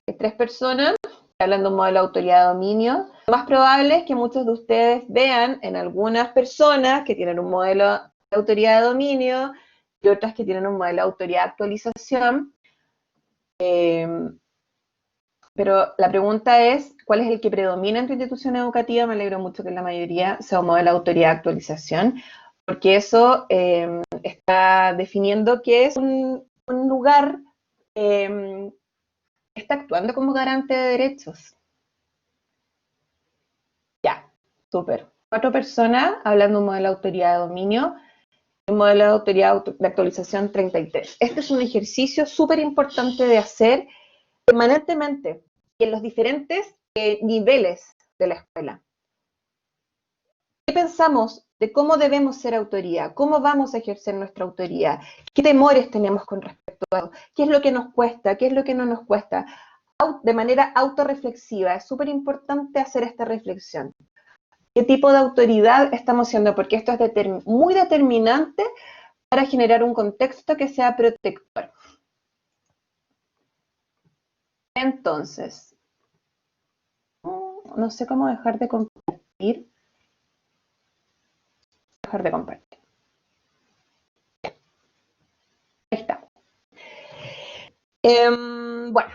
Hay 3 personas que hablan de un modelo de autoridad de dominio. Lo más probable es que muchos de ustedes vean en algunas personas que tienen un modelo de autoridad de dominio y otras que tienen un modelo de autoridad de actualización. Pero la pregunta es, ¿cuál es el que predomina en tu institución educativa? Me alegro mucho que la mayoría sea un modelo de autoridad de actualización, porque eso está definiendo que es un lugar que está actuando como garante de derechos. Ya, súper. 4 personas hablando de un modelo de autoridad de dominio, un modelo de autoridad de actualización 33. Este es un ejercicio súper importante de hacer permanentemente en los diferentes niveles de la escuela. ¿Qué pensamos de cómo debemos ser autoridad? ¿Cómo vamos a ejercer nuestra autoridad? ¿Qué temores tenemos con respecto a eso? ¿Qué es lo que nos cuesta? ¿Qué es lo que no nos cuesta? De manera autorreflexiva, es súper importante hacer esta reflexión. ¿Qué tipo de autoridad estamos siendo? Porque esto es muy determinante para generar un contexto que sea protector. Entonces, no sé cómo dejar de compartir. Dejar de compartir. Ahí está. Bueno,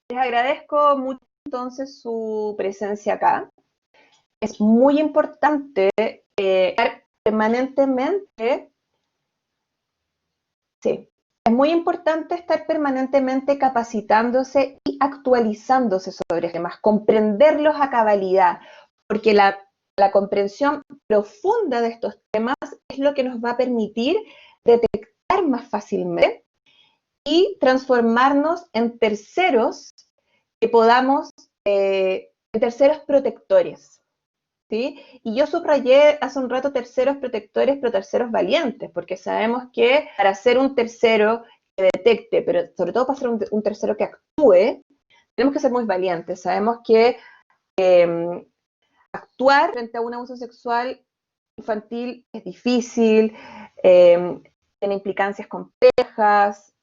les agradezco mucho entonces su presencia acá. Es muy importante estar permanentemente, sí, es muy importante estar permanentemente capacitándose y actualizándose sobre temas, comprenderlos a cabalidad, porque la comprensión profunda de estos temas es lo que nos va a permitir detectar más fácilmente y transformarnos en terceros que podamos, en terceros protectores. ¿Sí? Y yo subrayé hace un rato terceros protectores, pero terceros valientes, porque sabemos que para ser un tercero que detecte, pero sobre todo para ser un tercero que actúe, tenemos que ser muy valientes. Sabemos que actuar frente a un abuso sexual infantil es difícil, tiene implicancias complejas,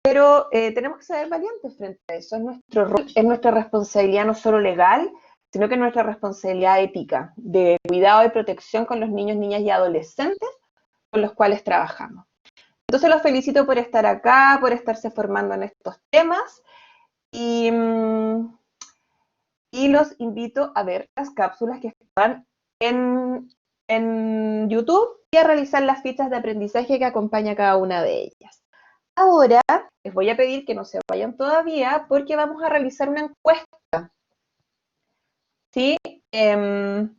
pero tenemos que ser valientes frente a eso. Es nuestro rol, es nuestra responsabilidad no solo legal, sino que nuestra responsabilidad ética de cuidado y protección con los niños, niñas y adolescentes con los cuales trabajamos. Entonces los felicito por estar acá, por estarse formando en estos temas y los invito a ver las cápsulas que están en YouTube y a realizar las fichas de aprendizaje que acompaña cada una de ellas. Ahora les voy a pedir que no se vayan todavía porque vamos a realizar una encuesta. ¿Sí?